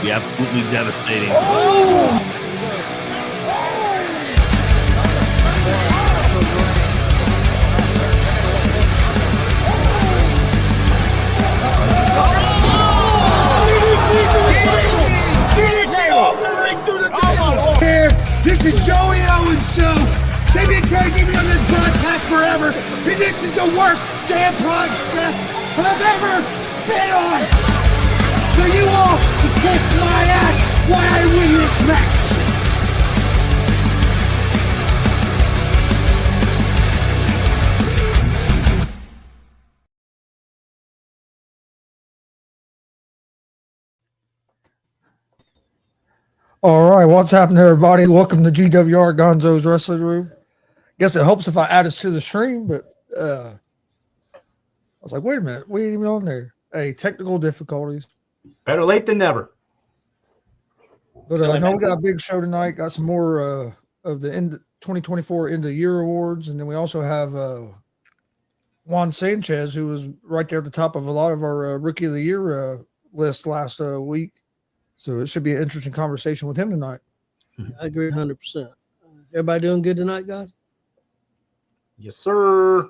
be absolutely devastating. This is Joey Owens' show. They've been trying to get me on this broadcast forever, and this is the worst damn broadcast I've ever been on. So you all can kiss my ass while I win this match. All right, what's happening, everybody? Welcome to G.W.R. Gonzo'S Wrestling Room. Guess it helps if I add us to the stream, but I was like, wait a minute, we ain't even on there. Hey, technical difficulties. Better late than never. But I know we got a big show tonight. Got some more of the 2024 end of year awards, and then we also have Juan Sanchez, who was right there at the top of a lot of our Rookie of the Year list last week. So it should be an interesting conversation with him tonight. I agree 100%. Everybody doing good tonight, guys? Yes, sir.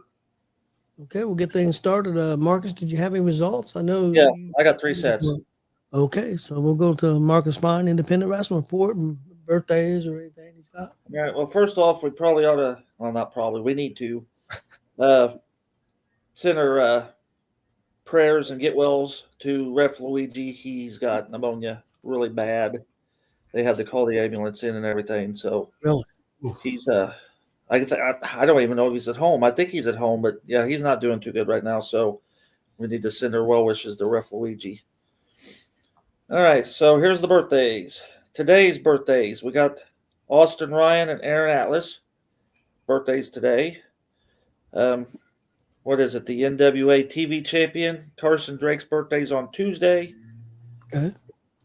Okay, we'll get things started. Marcus, did you have any results? I know. Yeah, I got 3 sets. Okay, so we'll go to Marcus Fine, Independent Wrestling Report, and birthdays or anything he's got. All right, well, first off, we probably ought to, well, not probably, we need to send our prayers and get wells to Ref Luigi. He's got pneumonia really bad. They had to call the ambulance in and everything. So Really? He's I don't even know if he's at home. I think he's at home, but yeah, he's not doing too good right now. So we need to send our well wishes to Ref Luigi. All right, so here's the birthdays. Today's birthdays. We got Austin Ryan and Aaron Atlas. Birthdays today. What is it? The NWA TV champion Carson Drake's birthday's on Tuesday. Okay.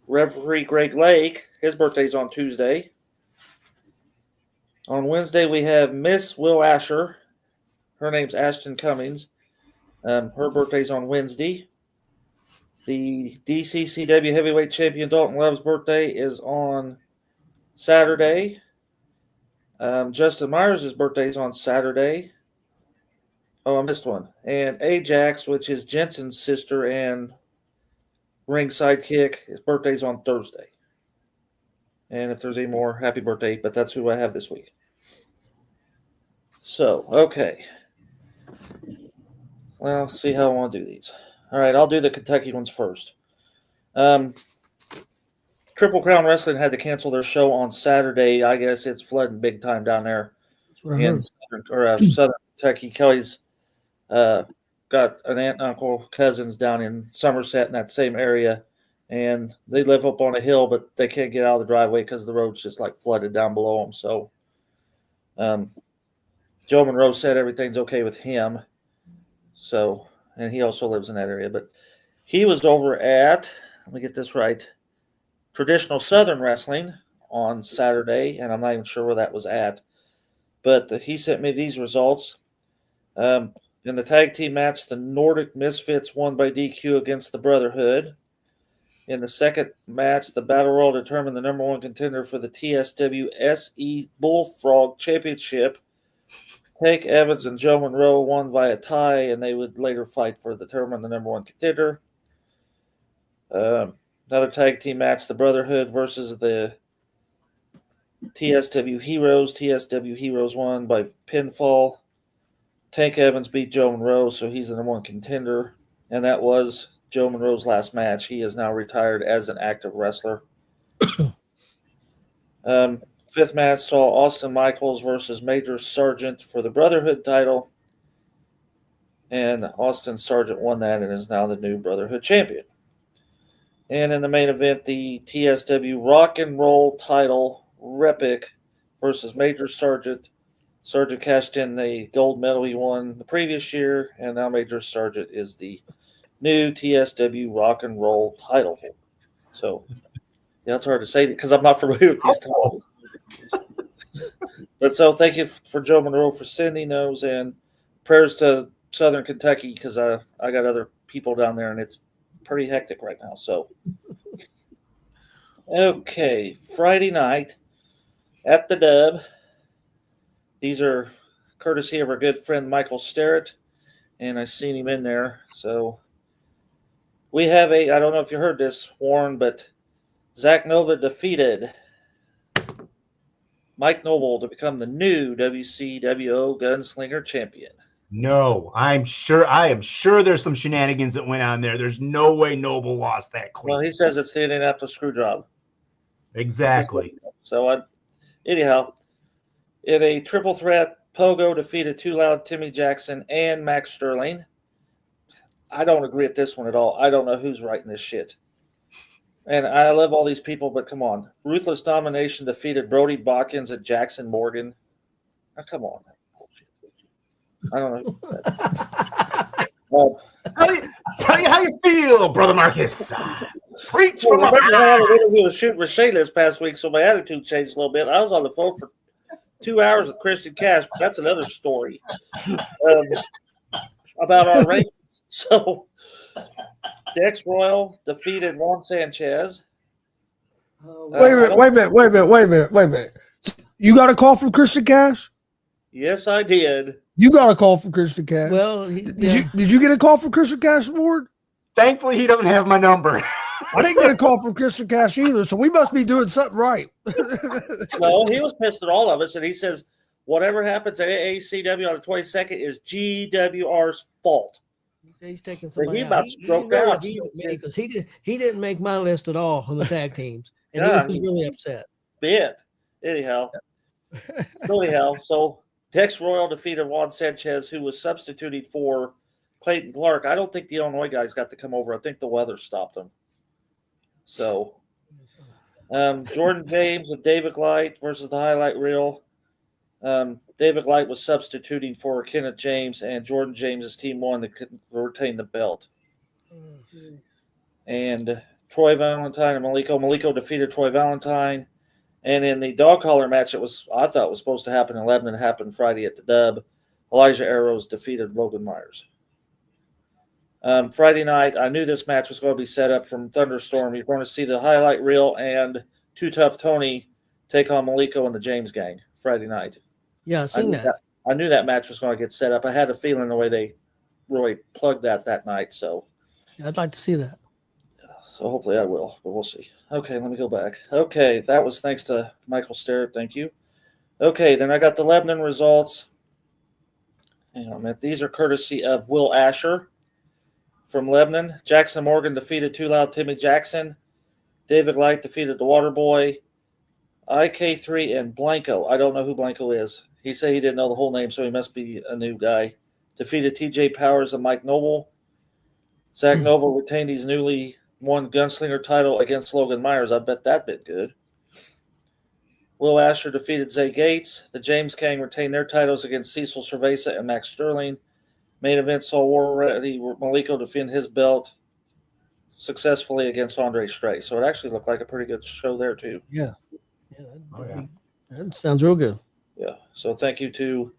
Referee Greg Lake, his birthday's on Tuesday. On Wednesday, we have Miss Will Asher. Her name's Ashton Cummings. Her birthday's on Wednesday. The DCCW Heavyweight Champion Dalton Love's birthday is on Saturday. Justin Myers' birthday is on Saturday. Oh, I missed one. And Ajax, which is Jensen's sister and ring sidekick, his birthday's on Thursday. And if there's any more, happy birthday, but that's who I have this week. So, okay. Well, see how I want to do these. All right, I'll do the Kentucky ones first. Triple Crown Wrestling had to cancel their show on Saturday. I guess it's flooding big time down there in southern Kentucky. Kelly's got an aunt and uncle, cousins down in Somerset in that same area, and they live up on a hill, but they can't get out of the driveway because the road's just like flooded down below them. So Joe Monroe said everything's okay with him. So, and he also lives in that area, but he was over at, let me get this right, Traditional Southern Wrestling on Saturday, and I'm not even sure where that was at, but he sent me these results. In the tag team match, the Nordic Misfits won by DQ against the Brotherhood. In the second match, the Battle Royal determined the number one contender for the TSW SE Bullfrog Championship. Tank Evans and Joe Monroe won via tie, and they would later fight for determine the number one contender. Another tag team match, the Brotherhood versus the TSW Heroes. TSW Heroes won by pinfall. Tank Evans beat Joe Monroe, so he's the number one contender. And that was Joe Monroe's last match. He is now retired as an active wrestler. Fifth match saw Austin Michaels versus Major Sargent for the Brotherhood title. And Austin Sargent won that and is now the new Brotherhood champion. And in the main event, the TSW Rock and Roll title, Repic versus Major Sargent. Sargent cashed in the gold medal he won the previous year, and now Major Sargent is the new TSW Rock and Roll title holder. So, yeah, it's hard to say because I'm not familiar with these titles. But so thank you for Joe Monroe for sending those, and prayers to Southern Kentucky because I got other people down there, and it's pretty hectic right now. So, Okay, Friday night at the Dub. These are courtesy of our good friend Michael Sterrett, and I seen him in there. So we have I don't know if you heard this, Warren, but Zach Nova defeated Mike Noble to become the new WCWO Gunslinger champion. No, I am sure there's some shenanigans that went on there. There's no way Noble lost that clean. Well, he says it's the Indianapolis screw job. Exactly. So, anyhow, in a triple threat, Pogo defeated Too Loud Timmy Jackson and Max Sterling. I don't agree with this one at all. I don't know who's writing this shit. And I love all these people, but come on. Ruthless Domination defeated Brody Botkins at Jackson Morgan. Now, come on. I don't know. Tell you how you feel, Brother Marcus. Preach from I the had an interview with Shoot Rashay this past week, so my attitude changed a little bit. I was on the phone for 2 hours with Christian Cash, but that's another story about our race. So, Dex Royal defeated Juan Sanchez. Wait a minute. You got a call from Christian Cash? Yes, I did. You got a call from Christian Cash. Well, Did you get a call from Christian Cash, Ward? Thankfully, he doesn't have my number. I didn't get a call from Christian Cash either, so we must be doing something right. No, he was pissed at all of us, and he says whatever happens at ACW on the 22nd is GWR's fault. He's taking So somebody he out. about stroked out. Because he didn't make my list at all on the tag teams, and Yeah, he was really upset. Bit. Anyhow, so Dex Royal defeated Juan Sanchez, who was substituting for Clayton Clark. I don't think the Illinois guys got to come over. I think the weather stopped them. So, Jordan James and David Light versus the highlight reel. David Light was substituting for Kenneth James, and Jordan James's team won to retain the belt. And Troy Valentine and Maliko defeated Troy Valentine. And in the dog collar match, I thought was supposed to happen in Lebanon, happened Friday at the Dub. Elijah Arrows defeated Logan Myers. Friday night, I knew this match was going to be set up from Thunderstorm. You're going to see the highlight reel and Too Tough Tony take on Maliko and the James Gang Friday night. Yeah, I seen that. I knew that match was going to get set up. I had a feeling the way they really plugged that night. So I'd like to see that. So hopefully I will, but we'll see. Okay, let me go back. Okay, that was thanks to Michael Sterrett. Thank you. Okay, then I got the Lebanon results. Hang on a minute. These are courtesy of Will Asher from Lebanon. Jackson Morgan defeated Too Loud Timmy Jackson. David Light defeated the Waterboy. IK3 and Blanco. I don't know who Blanco is. He said he didn't know the whole name, so he must be a new guy. Defeated TJ Powers and Mike Noble. Zach Nova retained his newly won Gunslinger title against Logan Myers. I bet that bit good. Will Asher defeated Zay Gates. The James Gang retained their titles against Cecil Cerveza and Max Sterling. Main event saw War Ready Maliko defend his belt successfully against Andre Stray. So it actually looked like a pretty good show there too. Yeah. That sounds real good. Yeah. So thank you to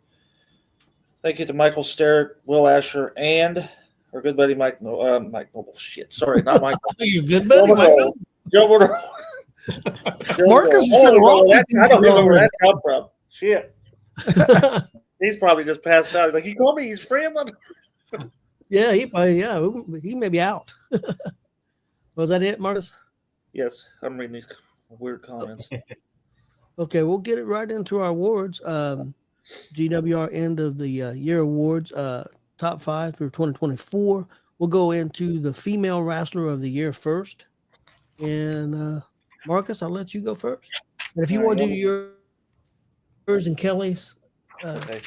Michael Sterrett, Will Asher, and our good buddy Mike Noble. Shit, sorry, not Mike. Your good buddy, Mike Noble. Joe Marcus I don't even know where that come from. Shit. He's probably just passed out. He's like, he called me his friend. Yeah, he may be out. Was that it, Marcus? Yes, I'm reading these weird comments. Okay, we'll get it right into our awards. GWR end of the year awards, top 5 for 2024. We'll go into the female wrestler of the year first. And Marcus, I'll let you go first. And if you want to do yours and Kelly's. Okay.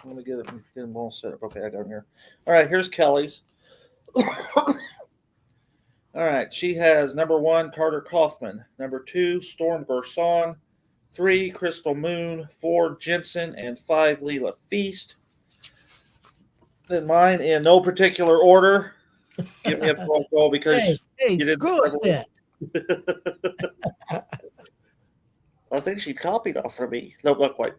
Let me get them all set up. Okay, I got them here. All right, here's Kelly's. All right, she has number 1, Carter Kaufman. Number 2, Storm Gerson. 3, Crystal Moon. 4, Jensen. And 5, Leela Feast. Then mine in no particular order. Give me a phone call because you didn't grow that. I think she copied off from me. No, not quite.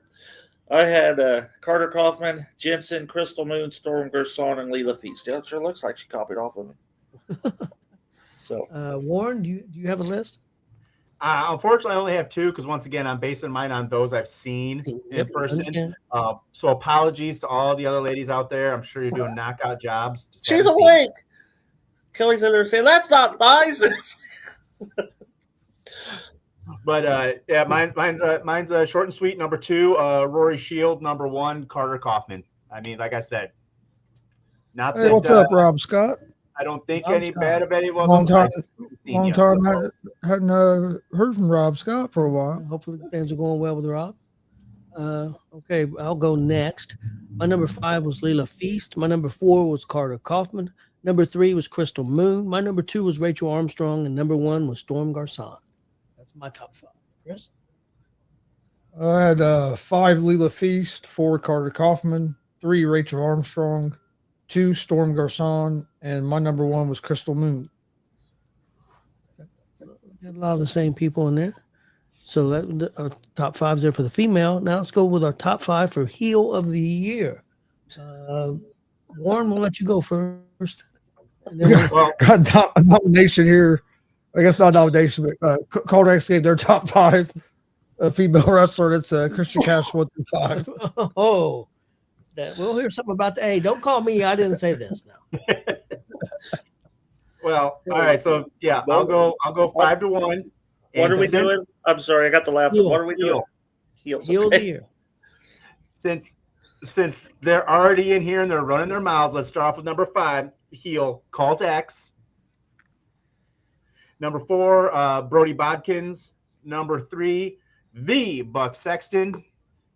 I had Carter Kaufman, Jensen, Crystal Moon, Storm Gerson, and Leela Feast. Yeah, it sure looks like she copied off of me. So Warren, do you have a list? Unfortunately, I only have two because once again, I'm basing mine on those I've seen in Yep, person. understand. So apologies to all the other ladies out there. I'm sure you're doing knockout jobs. Just she's haven't seen it. awake. Kelly's in there saying, "That's not nice." But yeah, mine's short and sweet. Number two, Rory Shield. Number one, Carter Kaufman. I mean, like I said, not Hey, that what's up, Rob Scott? I don't think Rob any Scott. bad of any of Long them. time, I've seen long yet, time so. hadn't heard from Rob Scott for a while. Hopefully things are going well with Rob. Okay, I'll go next. My number 5 was Leela Feast. My number 4 was Carter Kaufman. Number 3 was Crystal Moon. My number 2 was Rachel Armstrong, and number 1 was Storm Garcon. That's my top 5. Chris? I had 5 Leela Feast, 4 Carter Kaufman, 3 Rachel Armstrong, 2 Storm Garcon, and my number 1 was Crystal Moon. Had a lot of the same people in there. So that our top 5's there for the female. Now let's go with our top 5 for heel of the year. Warren, we'll let you go first. And then Well, Got a nomination here. I guess not nomination, but Codex gave their top 5 female wrestler. It's Christian Cash 1 through 5. oh, we'll hear something about the. Hey, don't call me. I didn't say this now. well, all right. So yeah, I'll go 5-1. What And are we since- doing? I'm sorry, I got the laugh. Heel. What are we doing? Heels. Heel of Okay. the year. Since they're already in here and they're running their mouths, let's start off with number 5, heel, Cult X. Number 4, Brody Bodkins. Number 3, the Buck Sexton.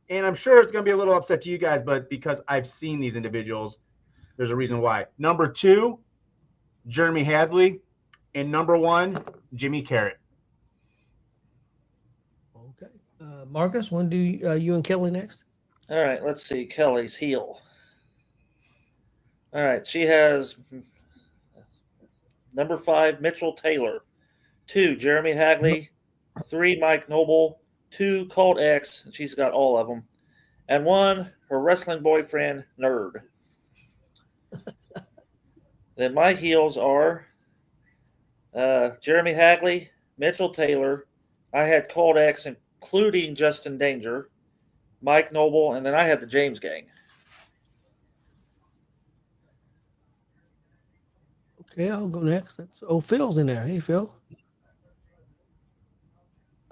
And I'm sure it's going to be a little upset to you guys, but because I've seen these individuals, there's a reason why. Number 2, Jeremy Hadley. And number 1, Jimmy Carrot. Okay. Marcus, when do you and Kelly next? All right, let's see. Kelly's heel. All right, she has number 5, Mitchell Taylor. 2, Jeremy Hagley. 3, Mike Noble. 2, Colt X. And she's got all of them. And 1, her wrestling boyfriend, Nerd. Then my heels are Jeremy Hagley, Mitchell Taylor. I had Colt X, including Justin Danger, Mike Noble, and then I had the James Gang. Okay, I'll go next. Phil's in there. Hey, Phil.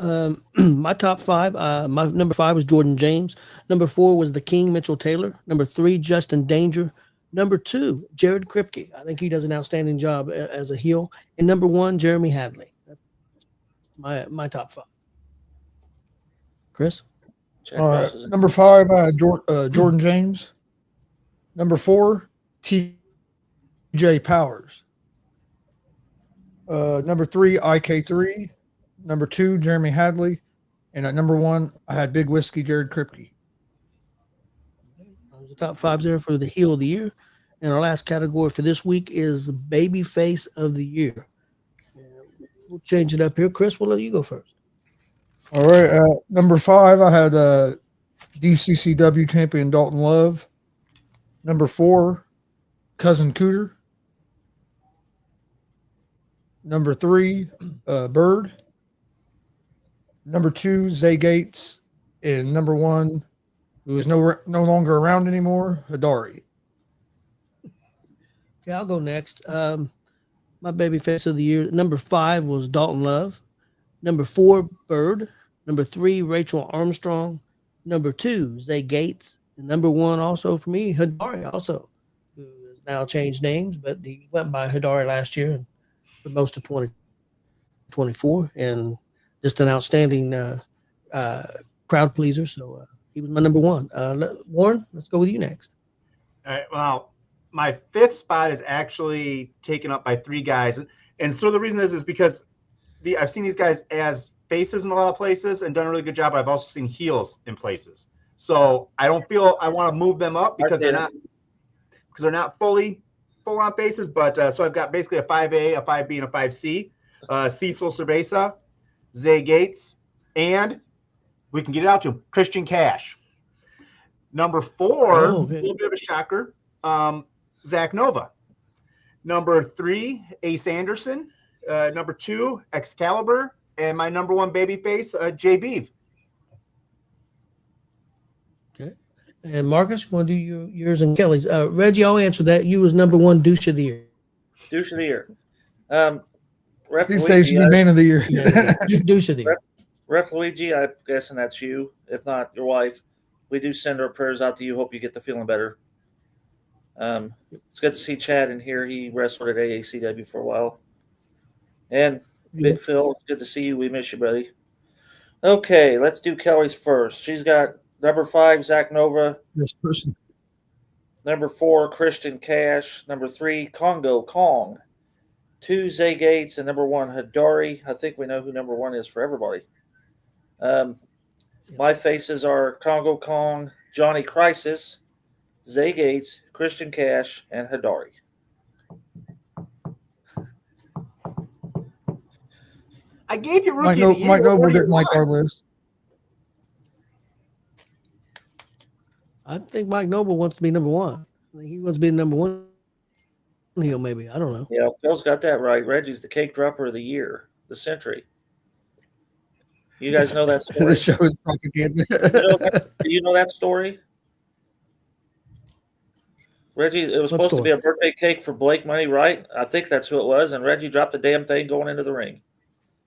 My top 5. My number 5 was Jordan James. Number 4 was the King, Mitchell Taylor. Number 3, Justin Danger. Number 2, Jared Kripke. I think he does an outstanding job as a heel. And number 1, Jeremy Hadley. That's my top 5. Chris? Check All right. houses. Number 5, I had Jordan James. Number 4, TJ Powers. Number 3, IK3. Number 2, Jeremy Hadley. And at number 1, I had Big Whiskey, Jared Kripke. Those are the top 5s there for the heel of the year. And our last category for this week is the baby face of the year. We'll change it up here. Chris, we'll let you go first. All right. Number 5, I had DCCW champion Dalton Love. Number 4, Cousin Cooter. Number 3, Bird. Number 2, Zay Gates. And number 1, who is no longer around anymore, Hidari. Okay, I'll go next. My baby face of the year, number 5 was Dalton Love. Number 4, Bird. Number 3, Rachel Armstrong. Number 2, Zay Gates. And number 1 also for me, Hidari also, who has now changed names, but he went by Hidari last year and for most of 2024, and just an outstanding crowd pleaser. So he was my number 1. Warren, let's go with you next. All right. Well, my 5th spot is actually taken up by 3 guys. And so the reason is because I've seen these guys as faces in a lot of places and done a really good job. I've also seen heels in places. So I don't feel I want to move them up because they're not full on faces. But so I've got basically a 5A, a 5B, and a 5C. Cecil Cerveza, Zay Gates, and we can get it out to him, Christian Cash. Number 4, a little bit of a shocker, Zach Nova. Number 3, Ace Anderson. number 2, Excalibur, and my number 1 babyface, JB. Okay. And Marcus, you want to do yours and Kelly's? Reggie, I'll answer that. You was number 1 douche of the year. Douche of the year. He says should be man of the year. Douche of the year. Ref Luigi, I'm guessing that's you. If not, your wife. We do send our prayers out to you. Hope you get to feeling better. It's good to see Chad in here. He wrestled at AACW for a while. And Big Phil, it's good to see you. We miss you, buddy. Okay, let's do Kelly's first. She's got number 5, Zach Nova. This person. Number 4, Christian Cash. Number 3, Congo Kong. 2, Zay Gates. And number 1, Hidari. I think we know who number 1 is for everybody. My faces are Congo Kong, Johnny Crisis, Zay Gates, Christian Cash, and Hidari. I gave you Rookie of the Year. Mike Noble didn't like our list. I think Mike Noble wants to be number 1. I think he wants to be number 1 heel, maybe. I don't know. Yeah, Phil's got that right. Reggie's the cake dropper of the year, the century. You guys know that story? The show is propaganda. Do you know that story? Reggie, it was supposed to be a birthday cake for Blake Money, right? I think that's who it was. And Reggie dropped the damn thing going into the ring.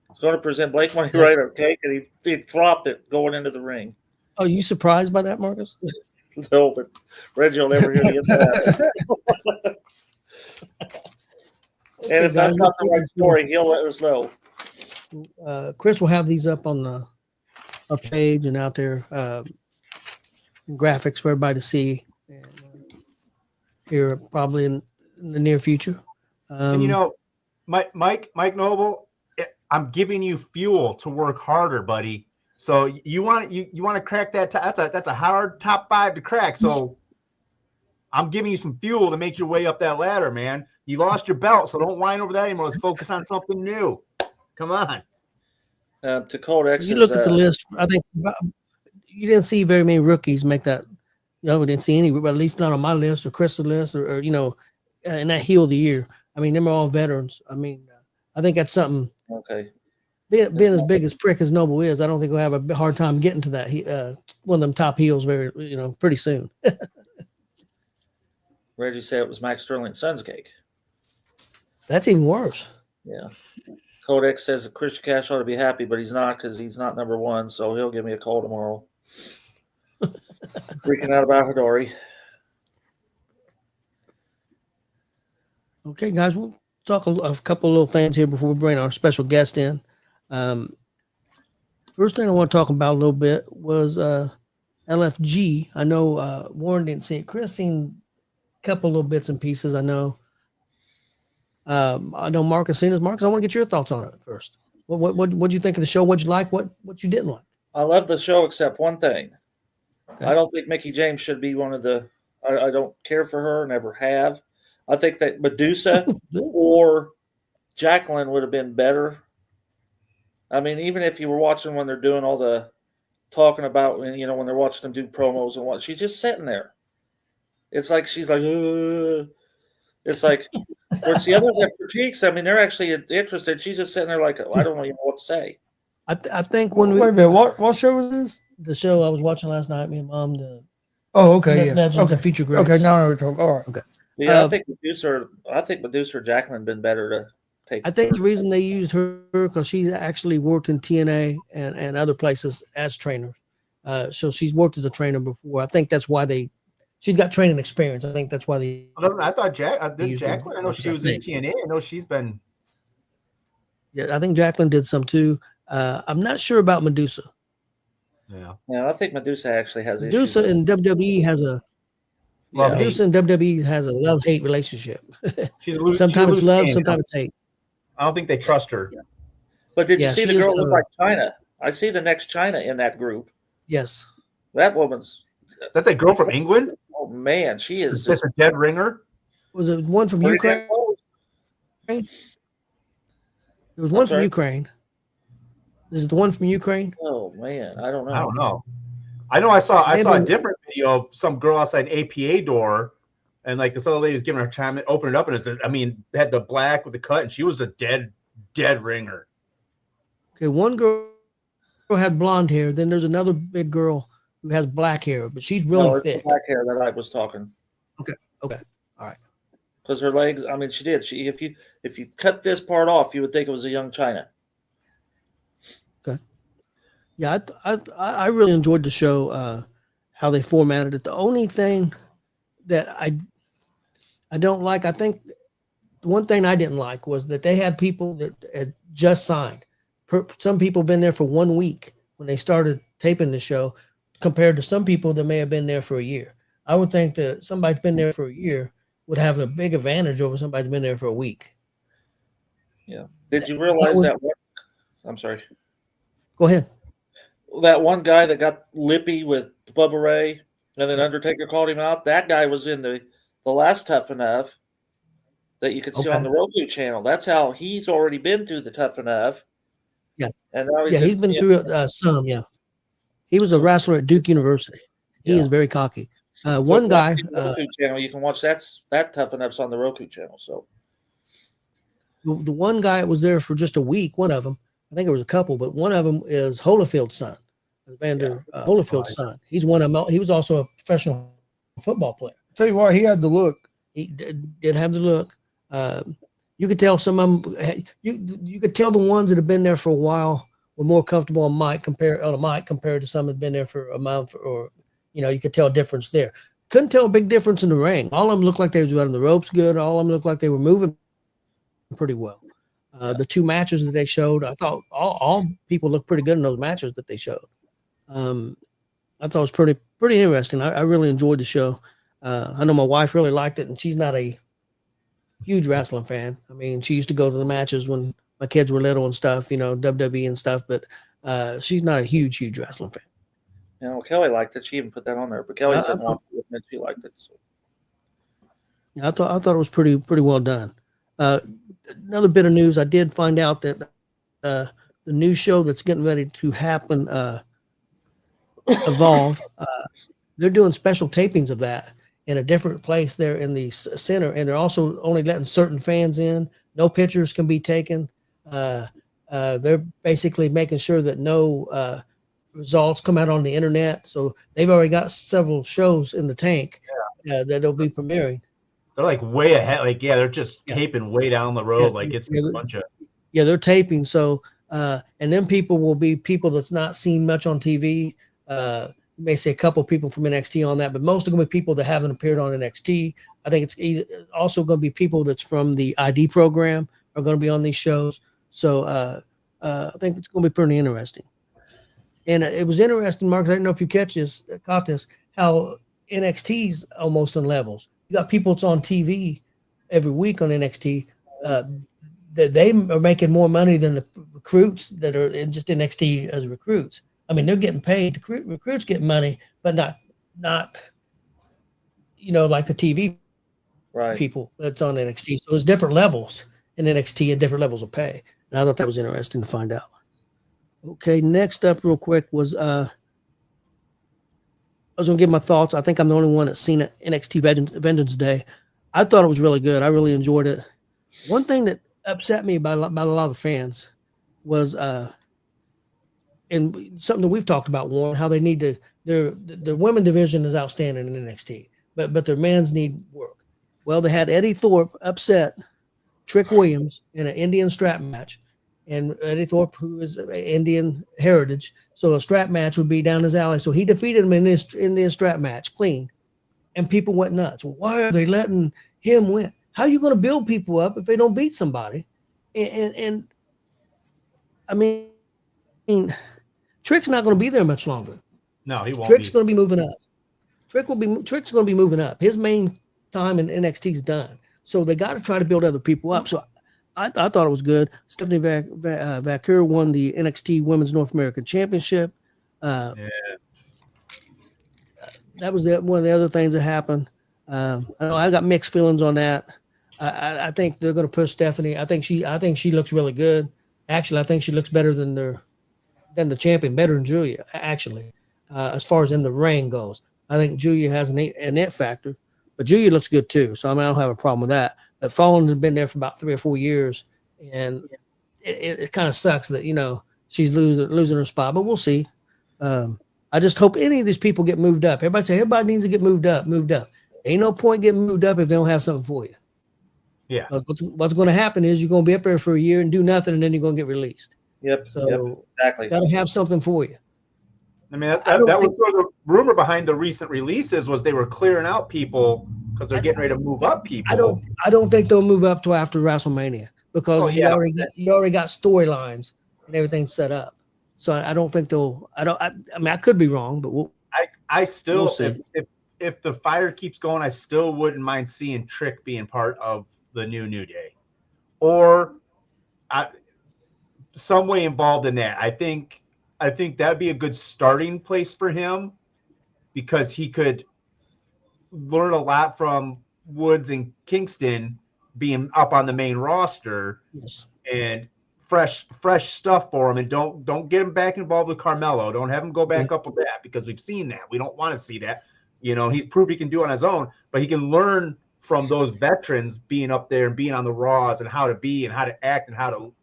He's going to present Blake Money right a cake, and he dropped it going into the ring. Oh, you surprised by that, Marcus? No, but Reggie will never hear the end of that. And if that's not the right story, he'll let us know. Chris will have these up on our page and out there, graphics for everybody to see. And, here probably in the near future. And you know, Mike Noble, I'm giving you fuel to work harder, buddy. So you want to crack that. That's a hard top 5 to crack. So I'm giving you some fuel to make your way up that ladder, man. You lost your belt, so don't whine over that anymore. Let's focus on something new. Come on. To Cold X, you look at the list. I think you didn't see very many rookies make that. We didn't see any, but at least not on my list or Chris's list or in that heel of the year. I mean, them are all veterans. I mean, I think that's something. Okay. Being as big as prick as Noble is, I don't think we'll have a hard time getting to that one of them top heels pretty soon. Reggie said it was Max Sterling's son's cake. That's even worse. Yeah. Codex says that Christian Cash ought to be happy, but he's not because he's not number 1, so he'll give me a call tomorrow. Freaking out about Hidari. Okay, guys, we'll talk a couple of little things here before we bring our special guest in. First thing I want to talk about a little bit was LFG. I know Warren didn't see it. Chris seen a couple little bits and pieces. I know Marcus seen it. Marcus, I want to get your thoughts on it first. What you think of the show? What'd you like? What you didn't like? I love the show except one thing. Okay. I don't think Mickie James should be one of the. I don't care for her. Never have. I think that Medusa or Jacqueline would have been better. I mean, even if you were watching when they're doing all the talking about, when they're watching them do promos and what, she's just sitting there. It's like she's like, it's like, whereas the others have critiques. I mean, they're actually interested. She's just sitting there like, I don't even know what to say. I think when Wait a minute, what show was this? The show I was watching last night, me and Mom, okay, Legends and Future Greats. Okay, now we're talking. All right. Okay. Yeah, I think Medusa or Jacqueline been better to take. I think the reason they used her because she's actually worked in TNA and other places as trainer. So she's worked as a trainer before. I think that's why she's got training experience. I think that's why they. I thought Jacqueline. I know she was in TNA. I know she's been. Yeah, I think Jacqueline did some too. I'm not sure about Medusa. Yeah, I think Medusa actually has Medusa issues. in WWE has a. Yeah. Medusa in WWE has a love-hate relationship. Sometimes it's love, sometimes it's hate. I don't think they trust her. Yeah. But did you see the girl look like China? I see the next China in that group. Yes. That woman's. Is that the girl from England? Oh man, she is. Just a dead ringer. Was it one from Ukraine? There was one from Ukraine. Is it the one from Ukraine? Oh man, I don't know. I don't know. I know I saw a different video of some girl outside an APA door, and like this other lady was giving her time to open it up, and it had the black with the cut, and she was a dead dead ringer. Okay, one girl had blonde hair. Then there's another big girl who has black hair, but she's really It's the thick. black hair that I was talking. Okay, all right. Because her legs, I mean, she did. If you cut this part off, you would think it was a young China. Okay. Yeah, I really enjoyed the show. How they formatted it. The only thing that I don't like, I think the one thing I didn't like was that they had people that had just signed. Some people have been there for 1 week when they started taping the show, compared to some people that may have been there for a year. I would think that somebody's been there for a year would have a big advantage over somebody who's been there for a week. Yeah. Did you realize that one? I'm sorry. Go ahead. That one guy that got lippy with Bubba Ray, and then Undertaker called him out. That guy was in the last Tough Enough that you could see on the Roku channel. That's how he's already been through the Tough Enough. Yeah. And now he's been through it some. Yeah. He was a wrestler at Duke University. He is very cocky. One guy. Roku channel, you can watch that Tough Enough's on the Roku channel. So the one guy that was there for just a week, one of them, I think it was a couple, but one of them is Holyfield's son, Vander Holyfield's son. He's one of them. He was also a professional football player. Tell you what, he had the look. He did have the look. You could tell some of them. You could tell the ones that have been there for a while were more comfortable on mic compared to some that have been there for a month, or you could tell a difference there. Couldn't tell a big difference in the ring. All of them looked like they was running the ropes good. All of them looked like they were moving pretty well. The two matches that they showed, I thought all people looked pretty good in those matches that they showed. I thought it was pretty interesting. I really enjoyed the show. I know my wife really liked it, and she's not a huge wrestling fan. I mean, she used to go to the matches when my kids were little and stuff, WWE and stuff, but she's not a huge wrestling fan. Kelly liked it. She even put that on there, but Kelly said and she liked it. So. Yeah, I thought it was pretty well done. Another bit of news, I did find out that the new show that's getting ready to happen, Evolve, they're doing special tapings of that in a different place there in the center, and they're also only letting certain fans in. No pictures can be taken. They're basically making sure that no results come out on the internet. So they've already got several shows in the tank that they'll be premiering. They're like way ahead. Like, they're just taping way down the road. It's a bunch of. Yeah, they're taping. So, and then people will be people that's not seen much on TV. You may see a couple of people from NXT on that, but most are going to be people that haven't appeared on NXT. I think it's also going to be people that's from the ID program are going to be on these shows. So I think it's going to be pretty interesting. And it was interesting, Mark. I don't know if you caught this, how NXT's almost in levels. You got people that's on TV every week on NXT that they are making more money than the recruits that are in just NXT as recruits. I mean, they're getting paid. The recruits get money, but not like the TV people that's on NXT. So there's different levels in NXT and different levels of pay. And I thought that was interesting to find out. Okay, next up real quick was I was going to give my thoughts. I think I'm the only one that's seen it, NXT Vengeance Day. I thought it was really good. I really enjoyed it. One thing that upset me about a lot of the fans was and something that we've talked about, Warren, how they need to their women division is outstanding in NXT, but their men's need work. Well, they had Eddie Thorpe upset Trick Williams in an Indian strap match, and Eddie Thorpe, who is Indian heritage, so a strap match would be down his alley. So he defeated him in this Indian strap match clean, and people went nuts. Well, why are they letting him win? How are you going to build people up if they don't beat somebody? And I mean, Trick's not going to be there much longer. No, he won't. Trick's going to be moving up. Trick's going to be moving up. His main time in NXT's done. So they got to try to build other people up. So I thought it was good. Stephanie Vaquer won the NXT Women's North American Championship. That was one of the other things that happened. I got mixed feelings on that. I think they're going to push Stephanie. I think she looks really good. Actually, I think she looks better than the champion, better than Julia. Actually, as far as in the ring goes, I think Julia has an it factor, but Julia looks good too. So I don't have a problem with that. But Fallon had been there for about 3 or 4 years, and it kind of sucks that she's losing her spot, but we'll see. I just hope any of these people get moved up. Everybody needs to get moved up. Ain't no point getting moved up if they don't have something for you. Yeah. What's going to happen is you're going to be up there for a year and do nothing, and then you're going to get released. Yep. So exactly. Got to have something for you. I mean, that was sort of the rumor behind the recent releases was they were clearing out people because they're getting ready to move up people. I don't think they'll move up till after WrestleMania because you already got storylines and everything set up. So I don't think they'll. I mean, I could be wrong, but I still we'll see. if the fire keeps going, I still wouldn't mind seeing Trick being part of the New Day, or some way involved in that. I think that'd be a good starting place for him because he could learn a lot from Woods and Kingston being up on the main roster. Yes. And fresh stuff for him, and don't get him back involved with Carmelo. Don't have him go back up with that because we've seen that. We don't want to see that. He's proved he can do it on his own, but he can learn from those veterans being up there and being on the Raws and how to be and how to act and how to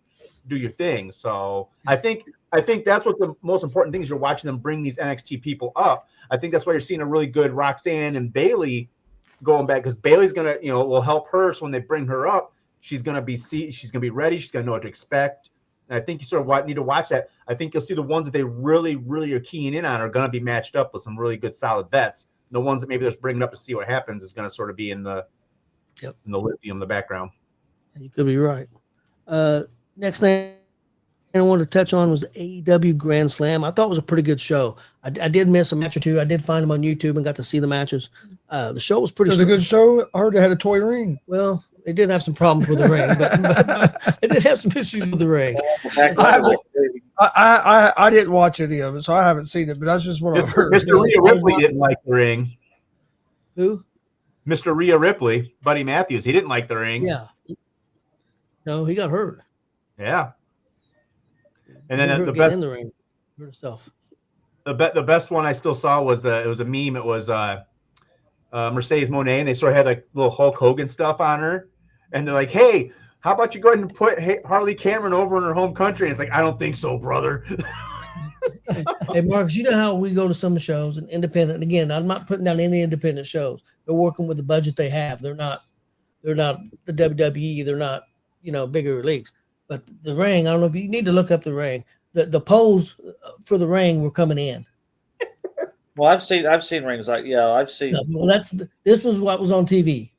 do your thing. So I think that's what the most important thing is. You're watching them bring these NXT people up. I think that's why you're seeing a really good Roxanne and Bayley going back, because Bayley's gonna, will help her. So when they bring her up, she's gonna be ready. She's gonna know what to expect. And I think you sort of need to watch that. I think you'll see the ones that they really, really are keying in on are gonna be matched up with some really good, solid vets. The ones that maybe they're just bringing up to see what happens is gonna sort of be in the lithium in the background. You could be right. Next thing I wanted to touch on was the AEW Grand Slam. I thought it was a pretty good show. I did miss a match or two. I did find them on YouTube and got to see the matches. The show was pretty. It was a good show. I heard they had a toy ring. Well, they did have some problems with the ring, but they did have some issues with the ring. I didn't watch any of it, so I haven't seen it. But that's just what I've heard. Mr. Rhea Ripley didn't like the ring. Who? Mr. Rhea Ripley, Buddy Matthews. He didn't like the ring. Yeah. No, he got hurt. Yeah. And then the best in the ring, hurt himself. The best one I still saw was it was a meme. It was Mercedes Moné, and they sort of had like little Hulk Hogan stuff on her, and they're like, "Hey, how about you go ahead and put Harley Cameron over in her home country?" And it's like, "I don't think so, brother." Hey, Marcus, you know how we go to some shows and independent. Again, I'm not putting down any independent shows. They're working with the budget they have. They're not the WWE. They're not bigger leagues. But the ring, I don't know if you need to look up the ring. The poles for the ring were coming in. Well, I've seen rings I've seen. No, well, this was what was on TV,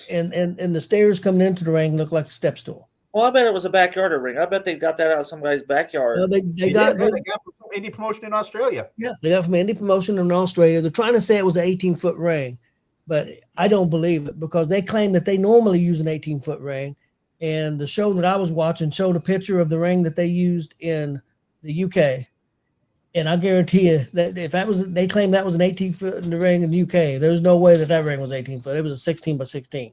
and the stairs coming into the ring looked like a step stool. Well, I bet it was a backyard ring. I bet they got that out of some guy's backyard. They got from indie promotion in Australia. Yeah, they got from indie promotion in Australia. They're trying to say it was an 18-foot ring, but I don't believe it because they claim that they normally use an 18-foot ring. And the show that I was watching showed a picture of the ring that they used in the UK. And I guarantee you that if they claimed that was an 18-foot in the ring in the UK, there's no way that ring was 18-foot. It was a 16 by 16.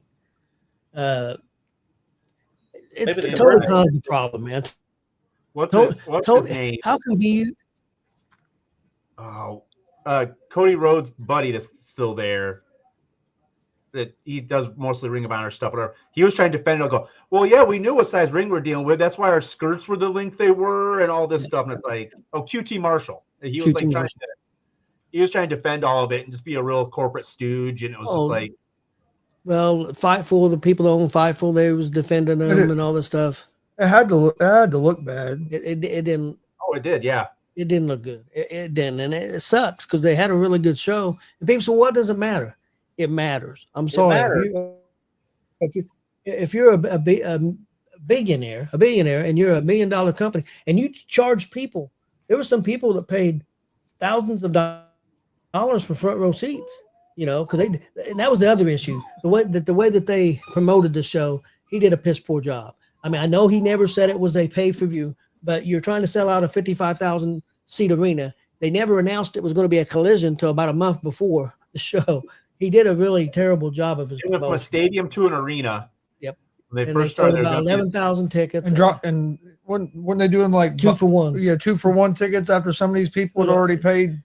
It's totally kind of the problem, man. What's his name? How can you? Oh, Cody Rhodes' buddy that's still there. That he does mostly Ring of Honor stuff, whatever. He was trying to defend it. I'll go, well, yeah, we knew what size ring we're dealing with. That's why our skirts were the length they were, and all this stuff. And it's like, QT Marshall. He was trying to defend all of it and just be a real corporate stooge. And it was just like, well, Fightful, the people that own Fightful, they was defending them and all this stuff. It had to look bad. It didn't. Oh, it did, yeah. It didn't look good. It didn't, and it sucks because they had a really good show. And people say, "What does it matter?" It matters. I'm sorry. If you're a billionaire, and you're $1 million company, and you charge people, there were some people that paid thousands of dollars for front row seats. Because and that was the other issue. The way that they promoted the show, he did a piss poor job. I mean, I know he never said it was a pay-per-view, but you're trying to sell out a 55,000 seat arena. They never announced it was going to be a collision until about a month before the show. He did a really terrible job of his promotion. From a stadium to an arena. Yep. When they first started about 11,000 tickets. And when they doing like 2-for-1s. Yeah, 2-for-1 tickets after some of these people had already paid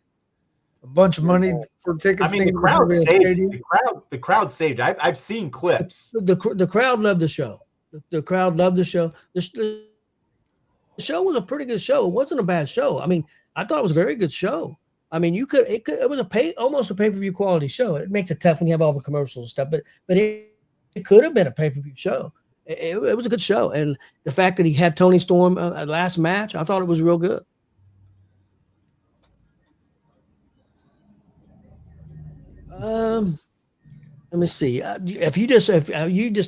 a bunch of money for tickets. I mean, the crowd saved. I've seen clips. The crowd loved the show. The crowd loved the show. show was a pretty good show. It wasn't a bad show. I mean, I thought it was a very good show. I mean, it was almost a pay-per-view quality show. It makes it tough when you have all the commercials and stuff, but it could have been a pay-per-view show. It was a good show. And the fact that he had Tony Storm last match, I thought it was real good. Let me see. If you just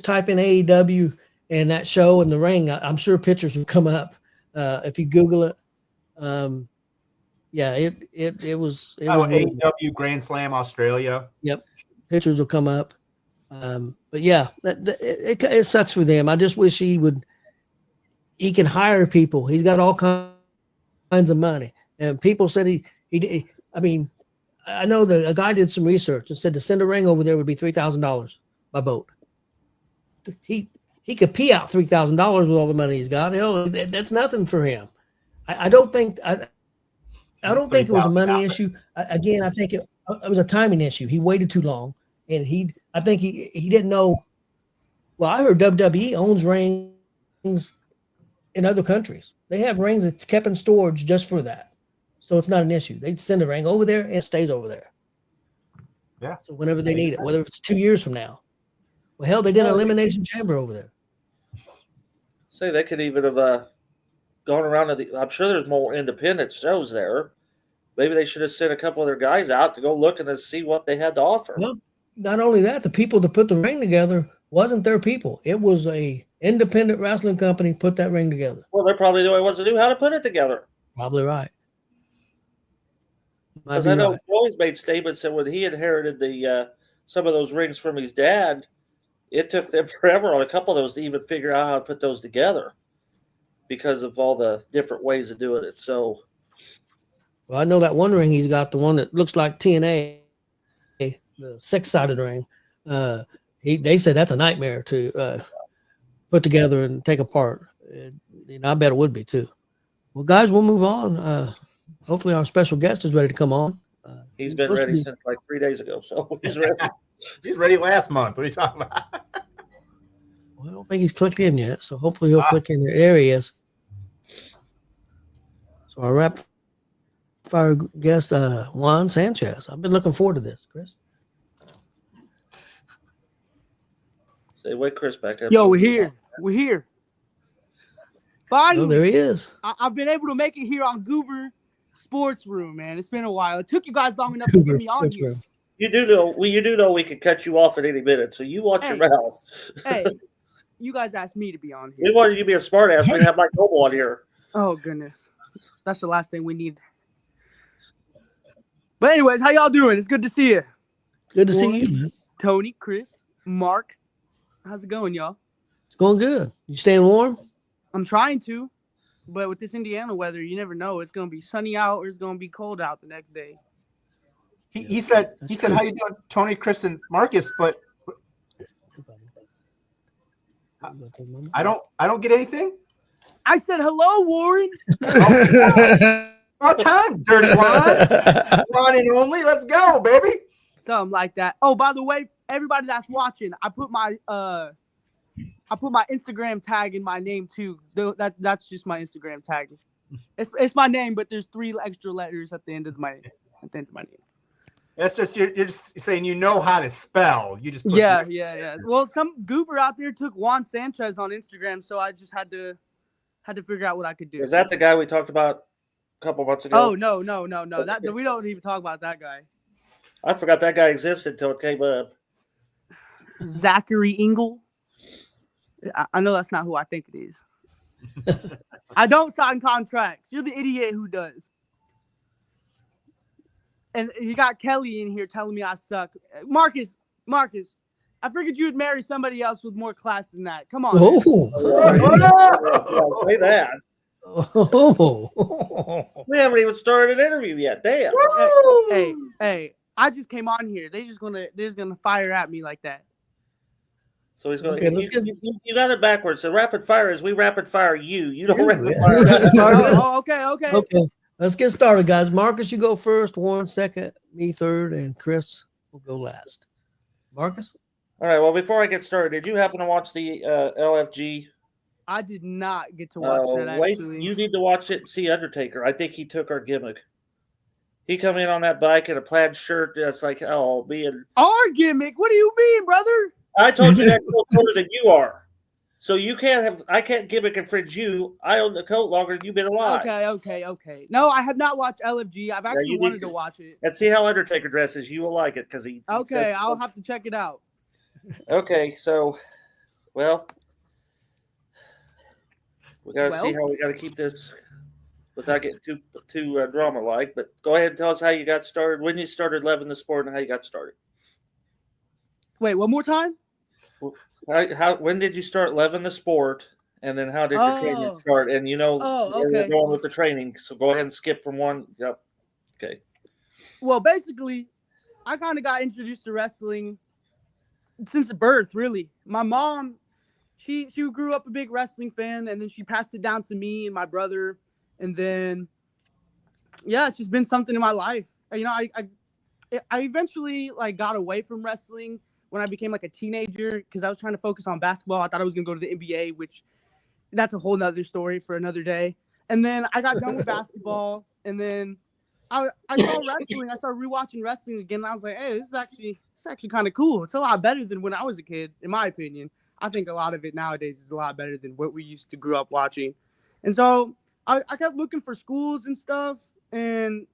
type in AEW and that show in the ring, I'm sure pictures will come up. If you Google it, yeah, it was AEW Grand Slam Australia. Yep, pictures will come up. But yeah, it sucks for them. I just wish he can hire people. He's got all kinds of money, and people said he. I mean, I know that a guy did some research and said to send a ring over there would be $3,000 by boat. He could pee out $3,000 with all the money he's got. That's nothing for him. I don't think it was a money issue. Again, I think it was a timing issue. He waited too long, and I think he didn't know. Well, I heard WWE owns rings in other countries. They have rings that's kept in storage just for that. So it's not an issue. They send a ring over there and it stays over there. Yeah. So whenever they need it, whether it's 2 years from now. Well, hell, they did an elimination chamber over there. Say they could even have gone around to I'm sure there's more independent shows there. Maybe they should have sent a couple of their guys out to go look and see what they had to offer. Well, not only that, the people that put the ring together wasn't their people. It was a independent wrestling company put that ring together. Well, they're probably the only ones that knew how to put it together. Probably right. Because I know he always made statements that when he inherited some of those rings from his dad, it took them forever on a couple of those to even figure out how to put those together because of all the different ways of doing it. So, well, I know that one ring he's got, the one that looks like TNA, the 6-sided ring. They said that's a nightmare to put together and take apart. I bet it would be too. Well, guys, we'll move on. Hopefully our special guest is ready to come on. He's been ready since like 3 days ago, so he's ready. He's ready last month. What are you talking about? Well, I don't think he's clicked in yet, so hopefully he'll click in there. There he is. So our rapid fire guest, Juan Sanchez. I've been looking forward to this, Chris. Say, wait, Chris back up. Yo, we're here. We're here. Finally, Oh, there he is. I've been able to make it here on Goober Sports Room, man. It's been a while. It took you guys long enough to get me on here. You do know we could cut you off at any minute, so you watch your mouth. Hey, you guys asked me to be on here. We wanted you to be a smart ass. We have Mike Noble on here. Oh, goodness. That's the last thing we need. But anyways, how y'all doing? It's good to see you. Good to see you, man. Tony, Chris, Mark. How's it going, y'all? It's going good. You staying warm? I'm trying to, but with this Indiana weather, you never know. It's going to be sunny out or it's going to be cold out the next day. He said, how you doing, Tony, Chris, and Marcus? But I don't get anything. I said hello, Warren. About time, dirty wine. Wine and only. Let's go, baby. Something like that. Oh, by the way, everybody that's watching, I put my Instagram tag in my name too. That's just my Instagram tag. It's my name, but there's 3 extra letters at the end of my name. That's just you're just saying you know how to spell. You just put yeah. Well, some goober out there took Juan Sanchez on Instagram, so I just had to figure out what I could do. Is that the guy we talked about a couple months ago? Oh no. That we don't even talk about that guy. I forgot that guy existed until it came up. Zachary Engel. I know that's not who I think it is. I don't sign contracts. You're the idiot who does. And you got Kelly in here telling me I suck. Marcus, I figured you'd marry somebody else with more class than that. Come on. Yeah, say that. We haven't even started an interview yet. Damn. Hey, I just came on here. They're just gonna fire at me like that. So he's going. Okay, you got it backwards. So rapid fire is we rapid fire you. You don't rapid fire. Okay. Let's get started, guys. Marcus, you go first. Warren second. Me third, and Chris will go last. Marcus. All right. Well, before I get started, did you happen to watch the LFG I did not get to watch that Wait, actually. you need to watch it and see Undertaker. I think he took our gimmick. He come in on that bike in a plaid shirt that's like, oh, being. Our gimmick? What do you mean, brother? I told you that coat older than you are. So you can't have. I can't gimmick infringe you. I own the coat longer than you've been alive. Okay. No, I have not watched LFG. I've actually you wanted need to to- watch it. And see how Undertaker dresses. You will like it because he. Okay, I'll have to check it out. Okay, so, well, we got to see how we got to keep this without getting too drama-like. But go ahead and tell us how you got started, when you started loving the sport, and how you got started. Wait, one more time? When did you start loving the sport, and then how did your training start? And where you're going with the training. So go ahead and skip from one. Yep. Okay. Well, basically, I kind of got introduced to wrestling since birth, really. My mom, she grew up a big wrestling fan, and then she passed it down to me and my brother, and then it's just been something in my life. I eventually got away from wrestling when I became a teenager because I was trying to focus on basketball. I thought I was gonna go to the NBA, which that's a whole nother story for another day. And then I got done with basketball, and then I saw wrestling. I started rewatching wrestling again, and I was like, hey, this is actually kind of cool. It's a lot better than when I was a kid, in my opinion. I think a lot of it nowadays is a lot better than what we used to grow up watching. And so I kept looking for schools and stuff, and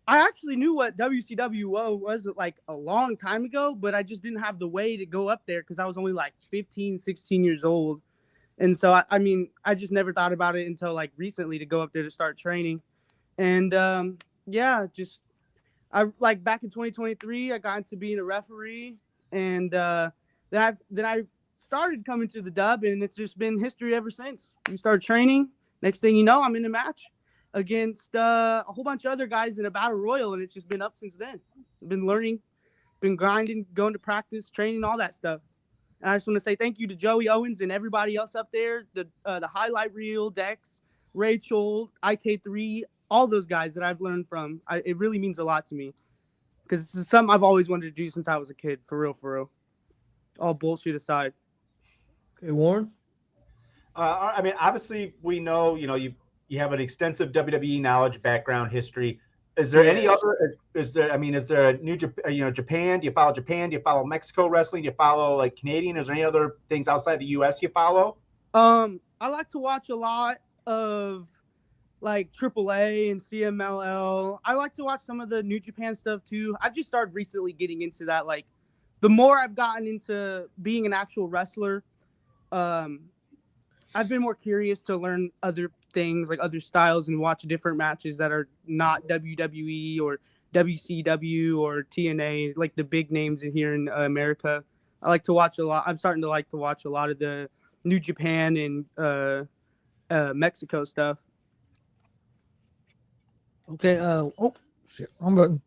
I actually knew what WCW was a long time ago, but I just didn't have the way to go up there because I was only 15, 16 years old. And so, I just never thought about it until recently to go up there to start training. And I back in 2023, I got into being a referee, and then I started coming to the dub, and it's just been history ever since. We started training. Next thing you know, I'm in a match against a whole bunch of other guys in a battle royal, and it's just been up since then. I've been learning, been grinding, going to practice, training, all that stuff. And I just want to say thank you to Joey Owens and everybody else up there, the highlight reel, Dex, Rachel, IK3, all those guys that I've learned from. It really means a lot to me because this is something I've always wanted to do since I was a kid, for real. All bullshit aside. Okay, Warren? Obviously we know, you have an extensive WWE knowledge, background, history. Is there any other? Is there a new Japan? Do you follow Japan? Do you follow Mexico wrestling? Do you follow Canadian? Is there any other things outside the U.S. you follow? I like to watch a lot of AAA and CMLL. I like to watch some of the New Japan stuff too. I've just started recently getting into that. The more I've gotten into being an actual wrestler, I've been more curious to learn other things, other styles, and watch different matches that are not WWE or WCW or TNA, the big names in here in America. I like to watch a lot. I'm starting to like to watch a lot of the New Japan and Mexico stuff. Okay. Shit, wrong button.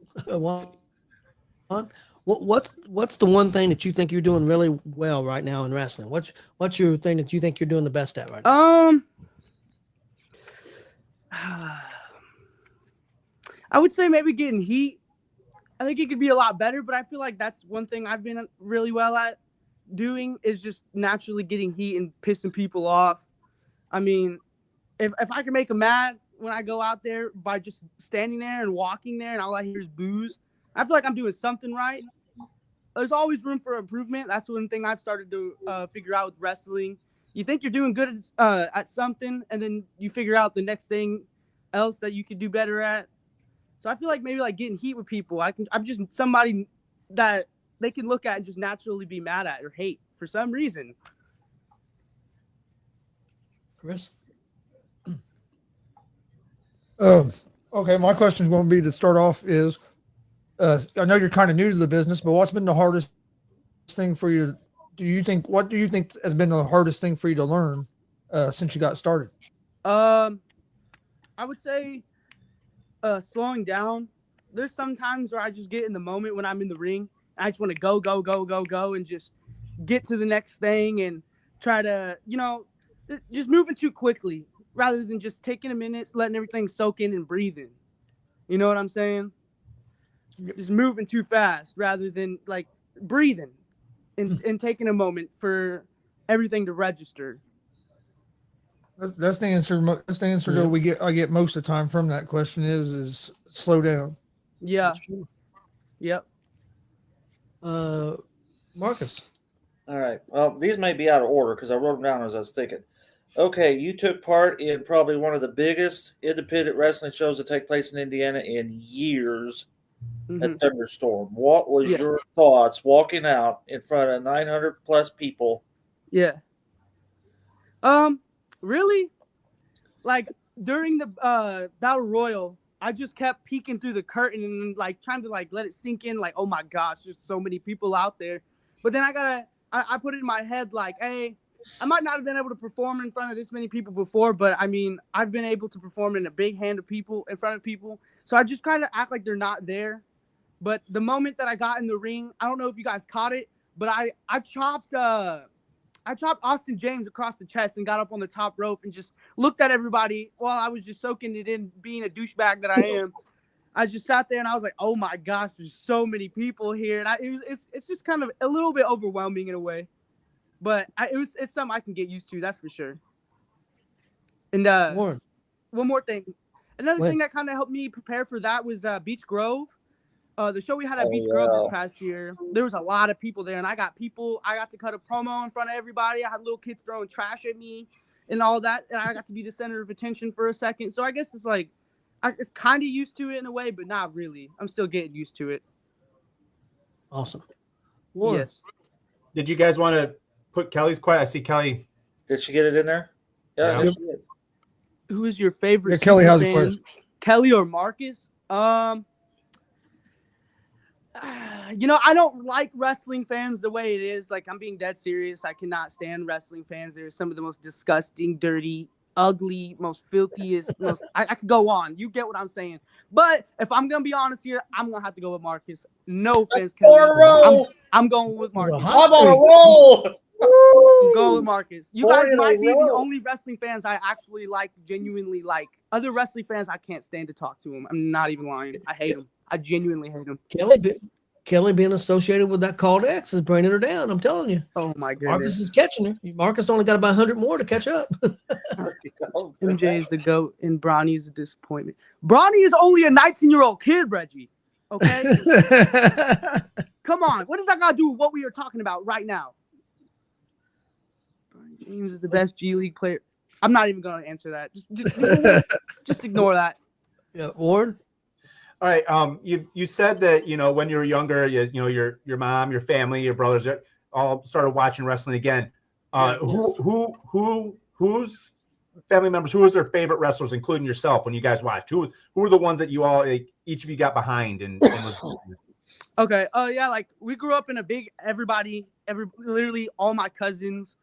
What's the one thing that you think you're doing really well right now in wrestling? What's your thing that you think you're doing the best at right now? I would say maybe getting heat. I think it could be a lot better, but I feel like that's one thing I've been really well at doing is just naturally getting heat and pissing people off. If I can make them mad when I go out there by just standing there and walking there and all I hear is boos, I feel like I'm doing something right. There's always room for improvement. That's one thing I've started to figure out with wrestling. You think you're doing good at something, and then you figure out the next thing else that you could do better at. So I feel like maybe getting heat with people. I'm just somebody that they can look at and just naturally be mad at or hate for some reason. Chris? Okay, my question is going to be to start off is, I know you're kind of new to the business, but what's been the hardest thing for you? What do you think has been the hardest thing for you to learn since you got started? I would say slowing down. There's some times where I just get in the moment when I'm in the ring. I just want to go and just get to the next thing and try to, just moving too quickly rather than just taking a minute, letting everything soak in and breathing. You know what I'm saying? Just moving too fast rather than breathing and taking a moment for everything to register. That's the answer. That's the answer that I get most of the time from that question is slow down. Yeah. That's true. Yep. Marcus. All right. Well, these may be out of order because I wrote them down as I was thinking. Okay, you took part in probably one of the biggest independent wrestling shows that take place in Indiana in years at Thunderstorm. What was your thoughts walking out in front of 900 plus people? Yeah. Really? Like during the Battle Royal, I just kept peeking through the curtain and like trying to like let it sink in, like, oh my gosh, there's so many people out there. But then I put it in my head like, hey, I might not have been able to perform in front of this many people before, but I mean, I've been able to perform in a big hand of people, in front of people. So I just kind of act like they're not there. But the moment that I got in the ring, I don't know if you guys caught it, but I chopped Austin James across the chest and got up on the top rope and just looked at everybody while I was just soaking it in, being a douchebag that I am. I just sat there and I was like, oh my gosh, there's so many people here. And it's just kind of a little bit overwhelming in a way. But it's something I can get used to, that's for sure. And one more thing. Another thing that kind of helped me prepare for that was Beach Grove. The show we had at Beach Grove this past year, there was a lot of people there, and I got to cut a promo in front of everybody. I had little kids throwing trash at me and all that, and I got to be the center of attention for a second. So I guess it's like, it's kind of used to it in a way, but not really. I'm still getting used to it. Awesome. Warren. Yes. Did you guys want to put Kelly's quiet? I see Kelly. Did she get it in there? Yeah. Yeah. Who is your favorite? Yeah, Kelly has a question. Kelly or Marcus? I don't like wrestling fans the way it is. Like, I'm being dead serious. I cannot stand wrestling fans. They're some of the most disgusting, dirty, ugly, most filthiest. I could go on. You get what I'm saying. But if I'm gonna be honest here, I'm gonna have to go with Marcus. No offense, Kelly. I'm going with Marcus. I'm on a roll. I'm going with Marcus. You guys might be the only wrestling fans I actually like, genuinely like. Other wrestling fans, I can't stand to talk to them. I'm not even lying. I hate them. I genuinely hate them. Kelly being associated with that Called X is bringing her down. I'm telling you. Oh my goodness. Marcus is catching her. Marcus only got about 100 more to catch up. MJ is the GOAT and Bronny is a disappointment. Bronny is only a 19-year-old kid, Reggie. Okay? Come on. What does that got to do with what we are talking about right now? Bronny James is the best G League player. I'm not even going to answer that. Just ignore that. Yeah, Warren? All right. You said that, when you were younger, your mom, your family, your brothers all started watching wrestling again. Who's family members? Who was their favorite wrestlers, including yourself, when you guys watched? Who were the ones that you all, each of you got behind and was? Okay. Like we grew up in a big literally all my cousins,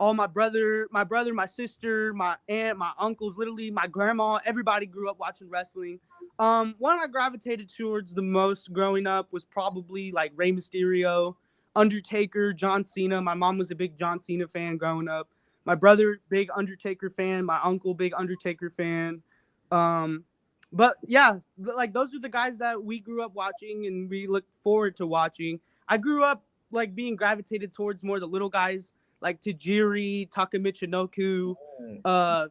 all my brother, my sister, my aunt, my uncles, literally my grandma, everybody grew up watching wrestling. One I gravitated towards the most growing up was probably like Rey Mysterio, Undertaker, John Cena. My mom was a big John Cena fan growing up. My brother, big Undertaker fan. My uncle, big Undertaker fan. But yeah, like those are the guys that we grew up watching and we look forward to watching. I grew up like being gravitated towards more the little guys like Tajiri, Taka Michinoku,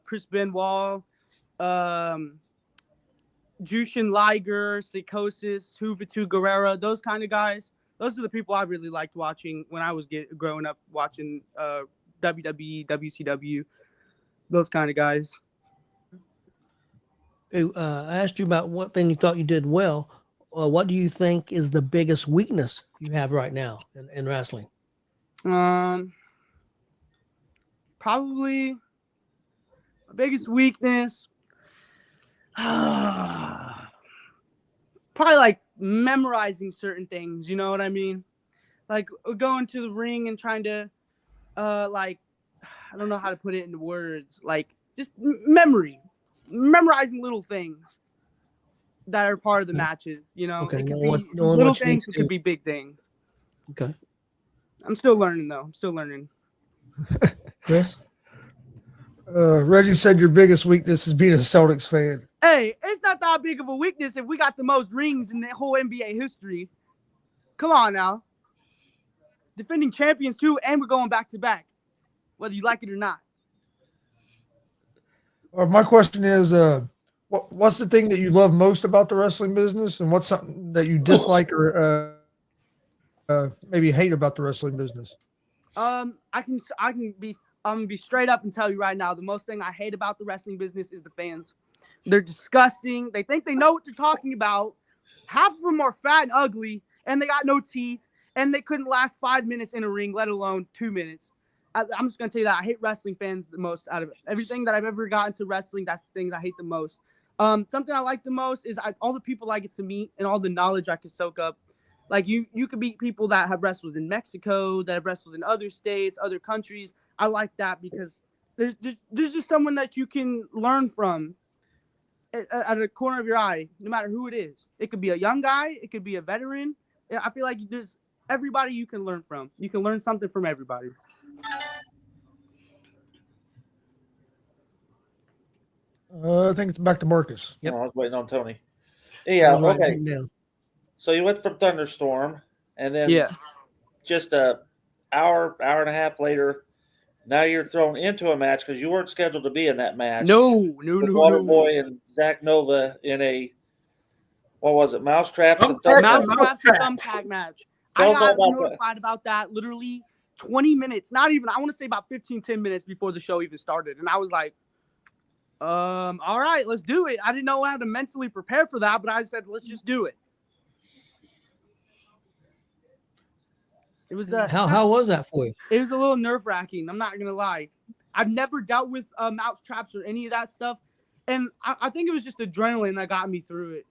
Chris Benoit, Jushin Liger, Psychosis, Juventud Guerrera, those kind of guys. Those are the people I really liked watching when I was growing up watching WWE, WCW, those kind of guys. Okay, I asked you about what thing you thought you did well. What do you think is the biggest weakness you have right now in wrestling? Probably my biggest weakness. Probably like memorizing certain things, you know what I mean? Like going to the ring and trying to I don't know how to put it into words, like just memorizing little things that are part of the matches, you know. Okay, it could be little things, it could be big things. Okay. I'm still learning though. I'm still learning. Chris? Reggie said your biggest weakness is being a Celtics fan. Hey, it's not that big of a weakness if we got the most rings in the whole NBA history. Come on now. Defending champions too, and we're going back to back, whether you like it or not. My question is, what's the thing that you love most about the wrestling business, and what's something that you dislike or maybe hate about the wrestling business? I'm gonna be straight up and tell you right now. The most thing I hate about the wrestling business is the fans. They're disgusting. They think they know what they're talking about. Half of them are fat and ugly, and they got no teeth, and they couldn't last 5 minutes in a ring, let alone 2 minutes. I'm just gonna tell you that I hate wrestling fans the most out of everything that I've ever gotten to wrestling. That's the things I hate the most. Something I like the most is all the people I get to meet and all the knowledge I can soak up. Like you could meet people that have wrestled in Mexico, that have wrestled in other states, other countries. I like that because there's just someone that you can learn from at the corner of your eye, no matter who it is. It could be a young guy, it could be a veteran. I feel like there's everybody you can learn from. You can learn something from everybody. I think it's back to Marcus. Yep. Oh, I was waiting on Tony. I Yeah, was writing okay. something down. So you went from Thunderstorm, and then Yeah. just a hour and a half later, now you're thrown into a match because you weren't scheduled to be in that match. No. With Waterboy and Zach Nova in a, what was it, Mousetraps and Mousetraps Thumbtacks. and thumbtack match. Tell I us all got about that. notified about that literally 20 minutes, not even, I want to say about 15, 10 minutes before the show even started. And I was like, all right, let's do it. I didn't know how to mentally prepare for that, but I said, let's just do it. It was How was that for you? It was a little nerve-wracking. I'm not gonna lie. I've never dealt with mouse traps or any of that stuff, and I think it was just adrenaline that got me through it.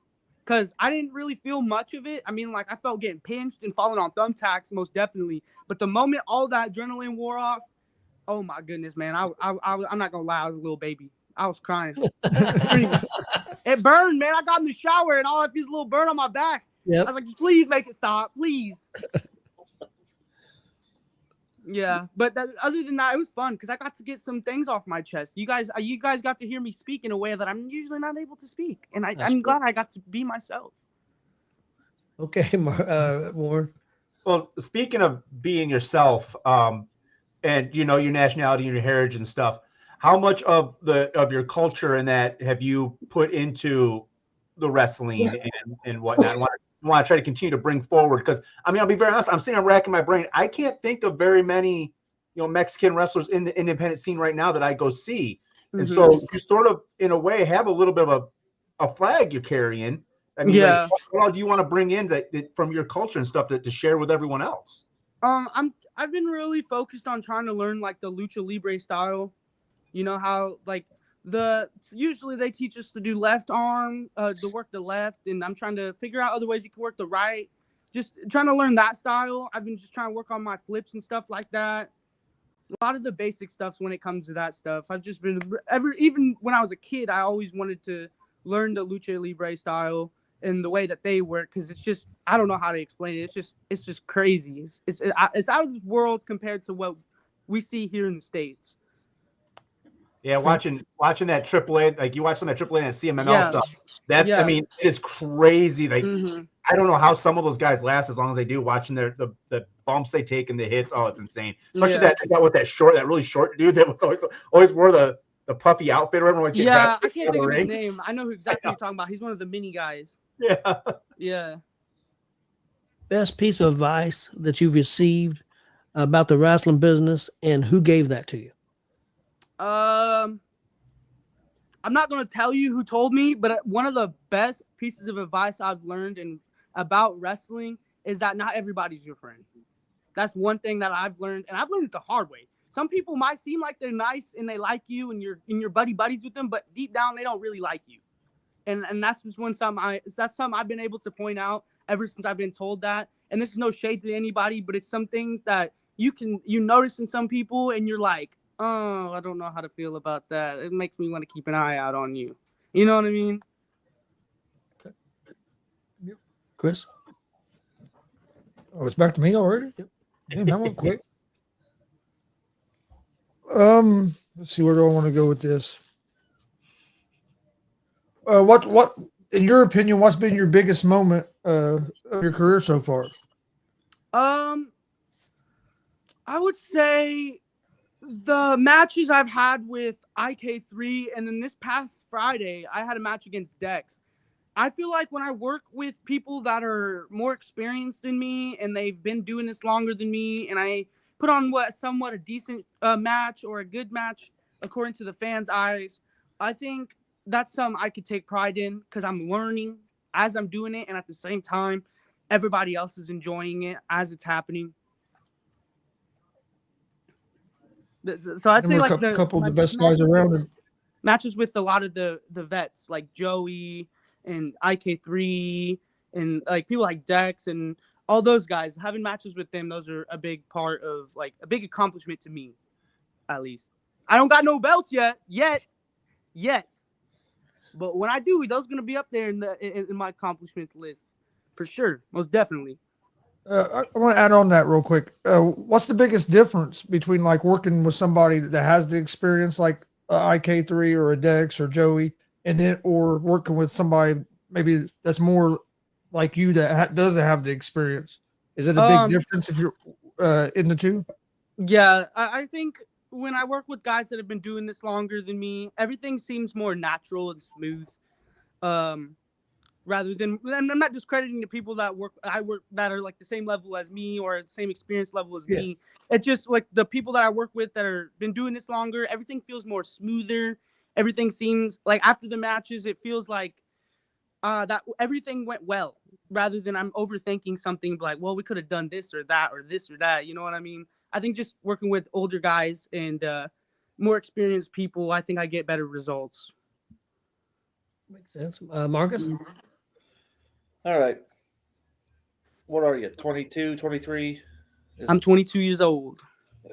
Cause I didn't really feel much of it. I mean, like I felt getting pinched and falling on thumbtacks most definitely. But the moment all that adrenaline wore off, oh my goodness, man! I'm not gonna lie, I was a little baby. I was crying. It burned, man. I got in the shower and all I feel is a little burn on my back. Yep. I was like, please make it stop, please. Yeah, but other than that, it was fun because I got to get some things off my chest. You guys got to hear me speak in a way that I'm usually not able to speak, and I'm glad I got to be myself. Okay, Warren. Well, speaking of being yourself, and you know your nationality and your heritage and stuff, how much of your culture and that have you put into the wrestling and whatnot? Want to try to continue to bring forward, because I mean, I'll be very honest, I'm sitting there racking my brain. I can't think of very many Mexican wrestlers in the independent scene right now that I go see. And so you sort of in a way have a little bit of a flag you're carrying. I mean, yeah. like, what all do you want to bring in that from your culture and stuff to share with everyone else? I've been really focused on trying to learn like the lucha libre style. You know how like usually they teach us to do left arm, to work the left, and I'm trying to figure out other ways you can work the right. Just trying to learn that style. I've been just trying to work on my flips and stuff like that. A lot of the basic stuffs when it comes to that stuff. I've just been even when I was a kid, I always wanted to learn the lucha libre style and the way that they work, because it's just, I don't know how to explain it. It's just crazy. It's out of this world compared to what we see here in the States. Yeah, watching that AAA, like you watch some of that AAA and CMML stuff. That I mean, it is crazy. Like I don't know how some of those guys last as long as they do. Watching the bumps they take and the hits, oh, it's insane. Especially that with that really short dude that was always wore the puffy outfit. Or I can't think of his name. I know exactly what you're talking about. He's one of the mini guys. Yeah. Best piece of advice that you've received about the wrestling business, and who gave that to you? I'm not going to tell you who told me, but one of the best pieces of advice I've learned about wrestling is that not everybody's your friend. That's one thing that I've learned, and I've learned it the hard way. Some people might seem like they're nice and they like you and you're buddies with them, but deep down they don't really like you. And that's just that's something I've been able to point out ever since I've been told that. And this is no shade to anybody, but it's some things that you notice in some people and you're like, oh, I don't know how to feel about that. It makes me want to keep an eye out on you. You know what I mean? Okay. Yep. Chris? Oh, it's back to me already? Yep. Damn, that went quick. Let's see, where do I want to go with this? What in your opinion, what's been your biggest moment of your career so far? I would say The matches I've had with IK3, and then this past Friday, I had a match against Dex. I feel like when I work with people that are more experienced than me and they've been doing this longer than me, and I put on somewhat a decent match or a good match according to the fans' eyes, I think that's something I could take pride in because I'm learning as I'm doing it, and at the same time, everybody else is enjoying it as it's happening. So I'd say like a couple of the best guys around him. Matches with a lot of the vets like Joey and IK3 and like people like Dex and all those guys. Having matches with them, those are a big part of like a big accomplishment to me, at least. I don't got no belts yet. But when I do, those are gonna be up there in my accomplishments list for sure, most definitely. I want to add on that real quick. What's the biggest difference between like working with somebody that has the experience, like IK3 or a Dex or Joey, and then or working with somebody maybe that's more like you that doesn't have the experience? Is it a big difference if you're in the two? Yeah, I think when I work with guys that have been doing this longer than me, everything seems more natural and smooth. Rather than, I'm not discrediting the people that that are like the same level as me or the same experience level as me. It's just like the people that I work with that are been doing this longer, everything feels more smoother. Everything seems like after the matches, it feels like that everything went well rather than I'm overthinking something like, well, we could have done this or that or this or that. You know what I mean? I think just working with older guys and more experienced people, I think I get better results. Makes sense. Marcus? All right. What are you, 22, 23? I'm 22 years old.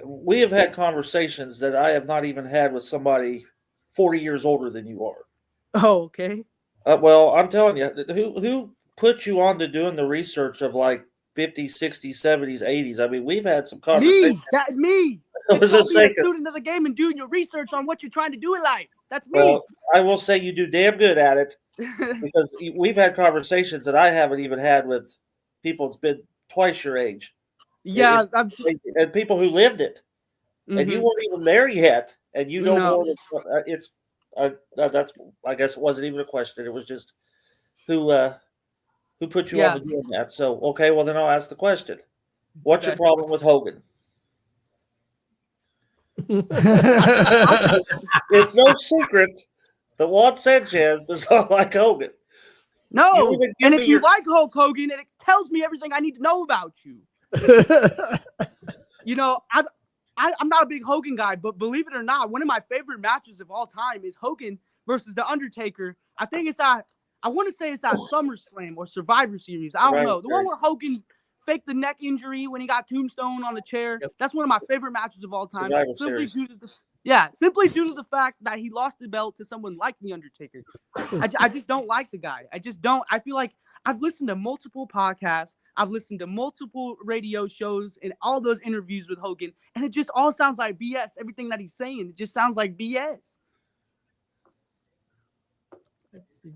We have had conversations that I have not even had with somebody 40 years older than you are. Oh, okay. Well, I'm telling you, who put you on to doing the research of like 50s, 60s, 70s, 80s? I mean, we've had some conversations. Me. That's me. I was just being saying, a student of the game and doing your research on what you're trying to do in life. That's me. well, I will say you do damn good at it because we've had conversations that I haven't even had with people that's been twice your age. Yeah, and people who lived it, and you weren't even there yet, and you know more than it's. That's, I guess it wasn't even a question. It was just who put you on to doing that. So okay, well then I'll ask the question. What's your problem with Hogan? It's no secret that Juan Sanchez does not like Hogan. No, and if you like Hulk Hogan, it tells me everything I need to know about you. You know, I'm not a big Hogan guy, but believe it or not, one of my favorite matches of all time is Hogan versus The Undertaker. I think it's I want to say it's at SummerSlam or Survivor Series. I don't know. The one where Hogan faked the neck injury when he got tombstone on the chair. Yep. That's one of my favorite matches of all time. Simply due to the fact that he lost the belt to someone like The Undertaker. I just don't like the guy. I just don't. I feel like I've listened to multiple podcasts. I've listened to multiple radio shows and all those interviews with Hogan, and it just all sounds like BS. Everything that he's saying, it just sounds like BS.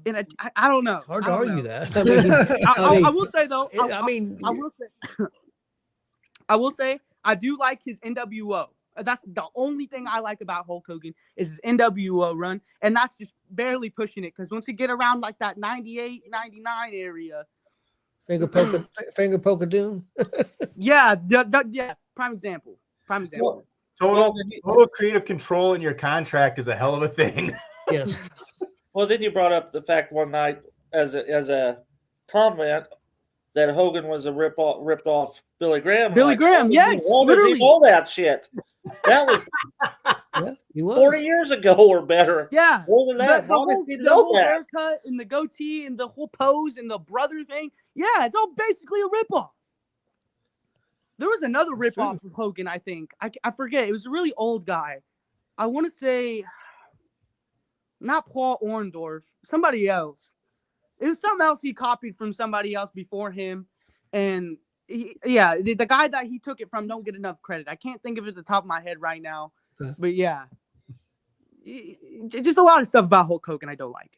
And I don't know. It's hard to argue that. I will say though. I will say I do like his NWO. That's the only thing I like about Hulk Hogan is his NWO run, and that's just barely pushing it because once you get around like that 98, 99 area. Finger poke of doom. Yeah. Prime example. Total creative control in your contract is a hell of a thing. Yes. Well, then you brought up the fact one night as a comment that Hogan was a ripped off Billy Graham. Yes, literally. He know that shit. That was, he was 40 years ago or better. Yeah, more than that. The whole haircut and the goatee and the whole pose and the brother thing. Yeah, it's all basically a ripoff. There was another ripoff of Hogan, I think. I forget. It was a really old guy. I want to say not Paul Orndorff, somebody else. It was something else he copied from somebody else before him. And the guy that he took it from don't get enough credit. I can't think of it at the top of my head right now. Okay. But yeah, just a lot of stuff about Hulk Hogan I don't like.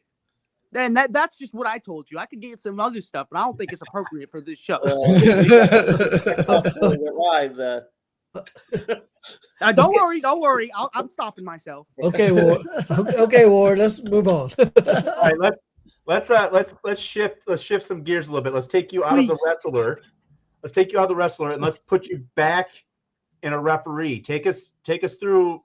And that's just what I told you. I could get some other stuff, but I don't think it's appropriate for this show. Live, Don't worry. I'm stopping myself. Okay, Ward. Okay, Ward. Let's move on. All right, let's shift some gears a little bit. Let's take you out of the wrestler. Let's take you out of the wrestler and let's put you back in a referee. Take us through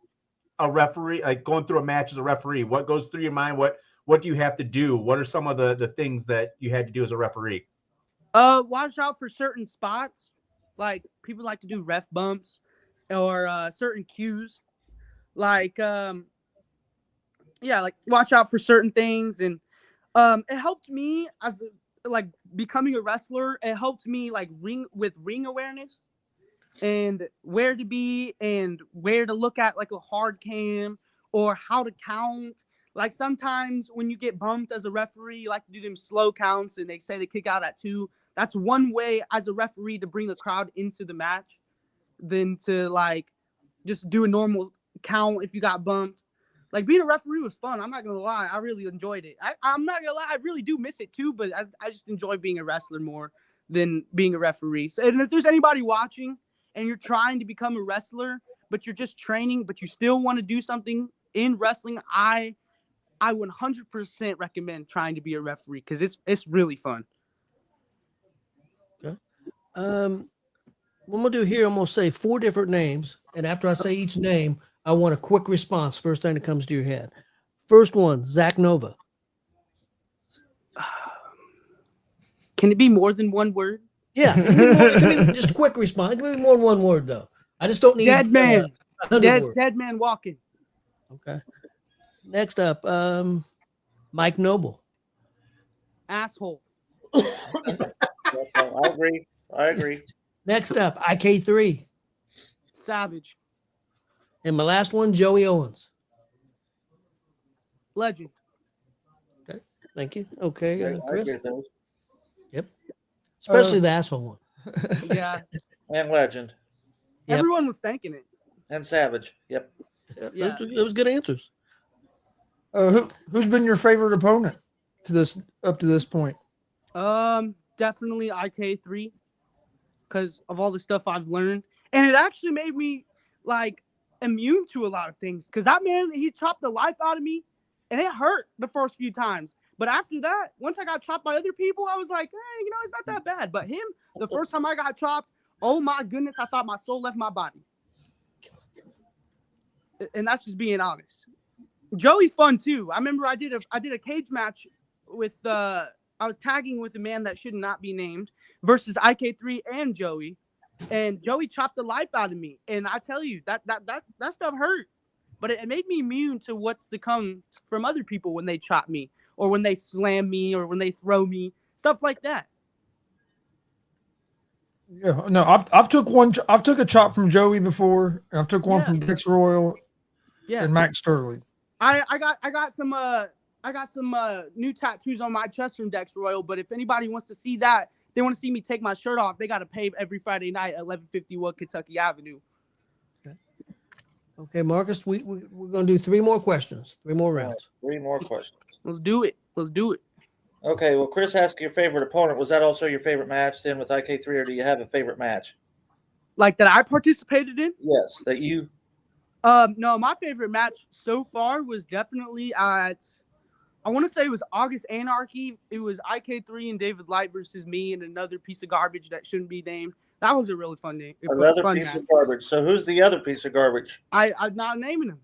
a referee, like going through a match as a referee. What goes through your mind? What do you have to do? What are some of the things that you had to do as a referee? Watch out for certain spots. Like people like to do ref bumps or certain cues. Like like watch out for certain things. And it helped me as like becoming a wrestler. It helped me like ring awareness and where to be and where to look at like a hard cam or how to count. Like sometimes when you get bumped as a referee, you like to do them slow counts and they say they kick out at 2. That's one way as a referee to bring the crowd into the match than to like just do a normal count if you got bumped. Like being a referee was fun. I'm not going to lie. I really enjoyed it. I'm not going to lie. I really do miss it too, but I just enjoy being a wrestler more than being a referee. So, and if there's anybody watching and you're trying to become a wrestler, but you're just training, but you still want to do something in wrestling, I 100% recommend trying to be a referee because it's really fun. Okay. What I'm gonna do here, I'm gonna say 4 different names, and after I say each name, I want a quick response. First thing that comes to your head. First one, Zach Nova. Can it be more than one word? Yeah, give me just a quick response. Give me more than one word though. I just don't need dead man. Dead Man walking. Okay. Next up, Mike Noble. Asshole. I agree. Next up, IK3. Savage. And my last one, Joey Owens. Legend. Okay, thank you. Okay, Chris. Yep. Especially the asshole one. Yeah. And legend. Yep. Everyone was thanking it. And savage. Yep. Yeah. It was good answers. Who's been your favorite opponent up to this point? Definitely IK3 because of all the stuff I've learned, and it actually made me like immune to a lot of things. Because that man, he chopped the life out of me, and it hurt the first few times. But after that, once I got chopped by other people, I was like, hey, it's not that bad. But him, the first time I got chopped, oh my goodness, I thought my soul left my body. And that's just being honest. Joey's fun too. I remember I did a cage match with I was tagging with a man that should not be named versus IK3 and Joey, and Joey chopped the life out of me. And I tell you that stuff hurt, but it made me immune to what's to come from other people when they chop me or when they slam me or when they throw me, stuff like that. Yeah, no, I've took a chop from Joey before. And I've took one from Dix Royal and Max Sterling. I got some new tattoos on my chest from Dex Royal, but if anybody wants to see that, they want to see me take my shirt off, they got to pay every Friday night at 1151 Kentucky Avenue. Okay, Marcus, we're going to do 3 more questions, 3 more rounds. 3 more questions. Let's do it. Okay, well, Chris asked your favorite opponent. Was that also your favorite match then with IK3, or do you have a favorite match? Like that I participated in? Yes, that you... No, my favorite match so far was definitely at, I want to say it was August Anarchy. It was IK3 and David Light versus me and another piece of garbage that shouldn't be named. That was a really fun name. Another piece of garbage. So who's the other piece of garbage? I'm not naming him.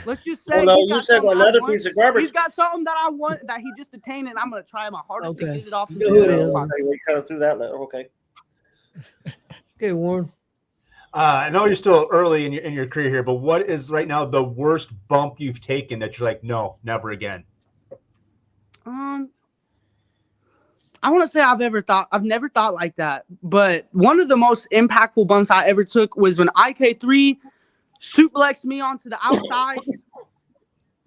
Let's just say. Oh, no, you said another piece of garbage. He's got something that I want that he just attained, and I'm going to try my hardest to get it off. You know who it is. We kind of threw that letter. Okay. Okay, Warren. I know you're still early in your career here, but what is right now the worst bump you've taken that you're like, no, never again? I want to say I've never thought like that, but one of the most impactful bumps I ever took was when IK3 suplexed me onto the outside.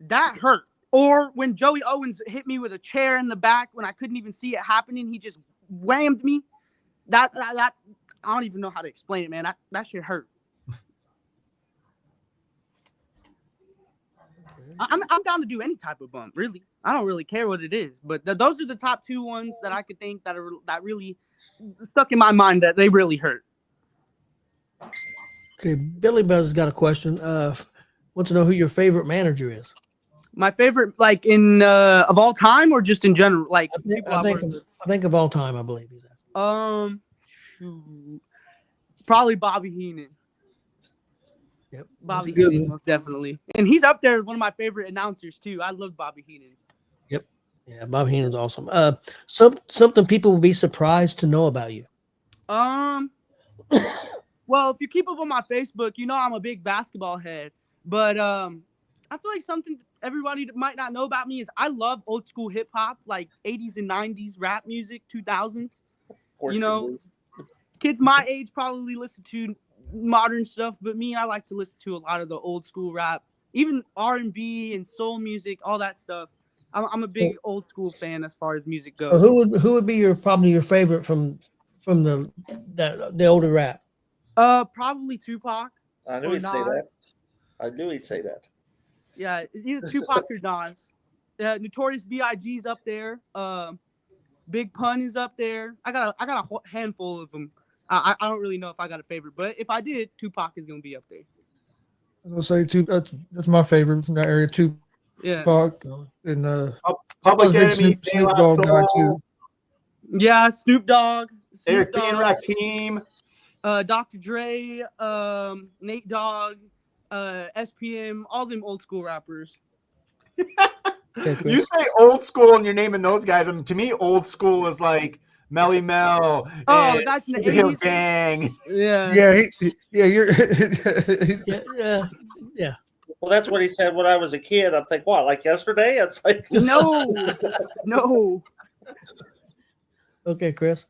That hurt. Or when Joey Owens hit me with a chair in the back when I couldn't even see it happening, he just whammed me. That I don't even know how to explain it, man. That shit hurt. I'm down to do any type of bump, really. I don't really care what it is, but those are the top 2 ones that I could think that really stuck in my mind that they really hurt. Okay, Billy Buzz has got a question. Wants to know who your favorite manager is. My favorite, like in of all time, or just in general, like people I've worked with? I think of all time. I believe he's asking. Shoot. Probably Bobby Heenan. Yep, Bobby good Heenan, one. most definitely, and he's up there as one of my favorite announcers too. I love Bobby Heenan. Yep, yeah, Bob Heenan's awesome. Something people will be surprised to know about you. Well, if you keep up on my Facebook, you know I'm a big basketball head. But I feel like something everybody might not know about me is I love old school hip hop, like 80s and 90s rap music, 2000s. You know, kids my age probably listen to modern stuff, but me, I like to listen to a lot of the old school rap, even R&B and soul music, all that stuff. I'm a big old school fan as far as music goes. Who would be probably your favorite from the older rap? Probably Tupac. I knew he'd say that. I knew he'd say that. Yeah, either Tupac or Nas. Notorious B.I.G.'s up there. Big Pun is up there. I got a handful of them. I don't really know if I got a favorite, but if I did, Tupac is gonna be up there. I'll say that's my favorite from that area. Tupac and Public Enemy, Snoop Dogg guy too. Yeah, Snoop Dogg, Eric B. and Rakim, Dr. Dre, Nate Dogg, SPM, all them old school rappers. You say old school and you're naming those guys. I mean, to me, old school is like Melly Mel. Oh, the guys from the 80s. Gang. Yeah. Yeah. Well, that's what he said when I was a kid. I'm like, what, like yesterday? It's like no. Okay, Chris.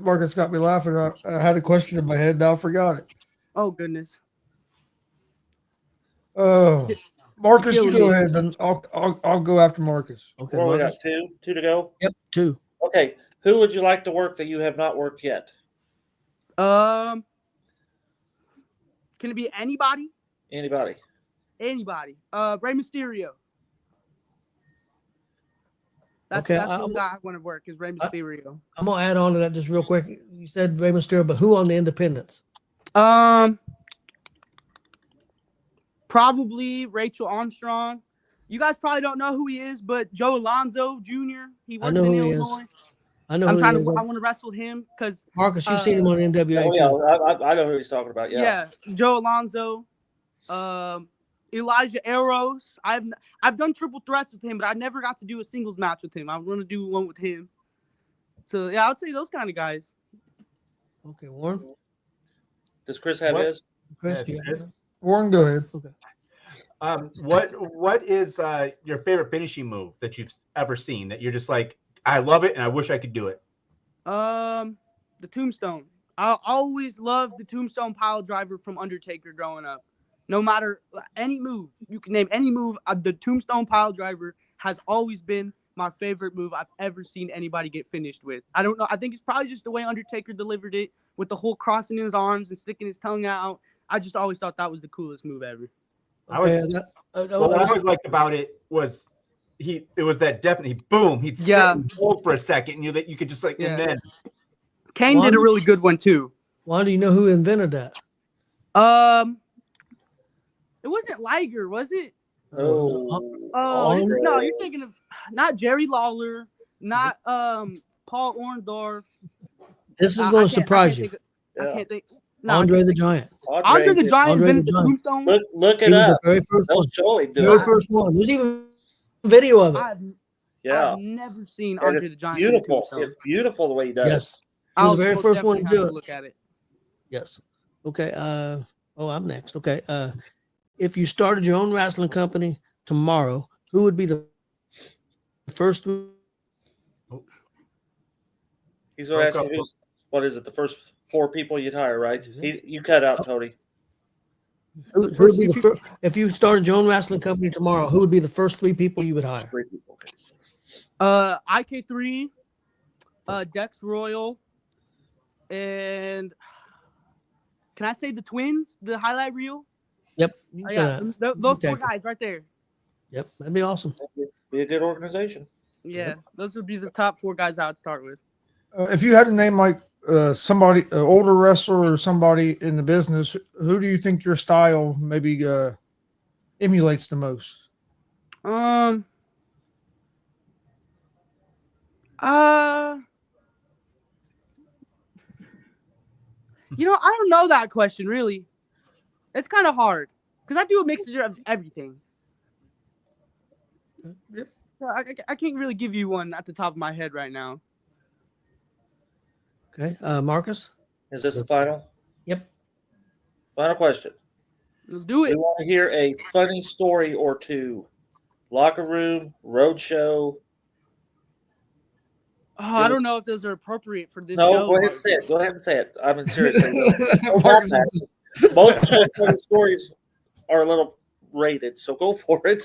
Marcus got me laughing. I had a question in my head. Now I forgot it. Oh goodness. Oh, Marcus, you go ahead. Then I'll go after Marcus. Okay, well, we got Marcus. two to go. Yep, 2. Okay, who would you like to work that you have not worked yet? Can it be anybody? Anybody? Anybody. Rey Mysterio. That's Okay, the guy I want to work is Rey Mysterio. I'm gonna add on to that just real quick. You said Rey Mysterio, but who on the independents? Probably Rachel Armstrong. You guys probably don't know who he is, but Joe Alonzo Jr. He works in Illinois. I know. I want to wrestle him because Marcus, you've seen him on NWA too. Yeah, I know who he's talking about. Yeah, Joe Alonzo, Elijah Eros. I've done triple threats with him, but I never got to do a singles match with him. I'm going to do one with him. So yeah, I'd say those kind of guys. Okay, Warren. Does Chris have his? Chris, Yeah, Chris. Warren, go ahead. Okay. What is your favorite finishing move that you've ever seen that you're just like, I love it and I wish I could do it? The Tombstone. I always loved the Tombstone pile driver from Undertaker growing up. No matter any move, you can name any move. The Tombstone pile driver has always been my favorite move I've ever seen anybody get finished with. I don't know. I think it's probably just the way Undertaker delivered it with the whole crossing his arms and sticking his tongue out. I just always thought that was the coolest move ever. What I always liked about it was it was that definitely boom. He'd sit and hold for a second, and you could just and then Kane did a really good one too. Why do you know who invented that? It wasn't Liger, was it? Oh, No, you're thinking of not Jerry Lawler, not Paul Orndorff. This is going to surprise you. I can't think. No, Andre the Giant. Andre the Giant invented the Tombstone. Look it up. The very first one. Surely do Very it. first one. There's even video of it. I've never seen And Andre it's the Giant. beautiful. It's beautiful the way he does Yes. He was the very first one to do it. Look at it. Yes. Okay. I'm next. Okay. If you started your own wrestling company tomorrow, who would be the first? He's asking what is it? The first 4 people you'd hire, right? You cut out, Tony. Who would be the first? If you started your own wrestling company tomorrow, who would be the first 3 people you would hire? 3 people. IK3, Dex Royal, and can I say the Twins? The highlight reel. Yep. Those 4 guys right there. Yep, that'd be awesome. Be a good organization. Yeah, those would be the top 4 guys I would start with. If you had to name like somebody, an older wrestler or somebody in the business, who do you think your style maybe emulates the most? I don't know that question really. It's kind of hard because I do a mixture of everything. Yep. So I can't really give you one at the top of my head right now. Okay. Marcus? Is this the final? Yep. Final question. Let's do We it. want to hear a funny story or two. Locker room, road show. Oh, I don't know if those are appropriate for this No, show. go ahead and say it. Go ahead and say it. I mean, seriously. Marcus Most of those funny stories are a little rated, so go for it.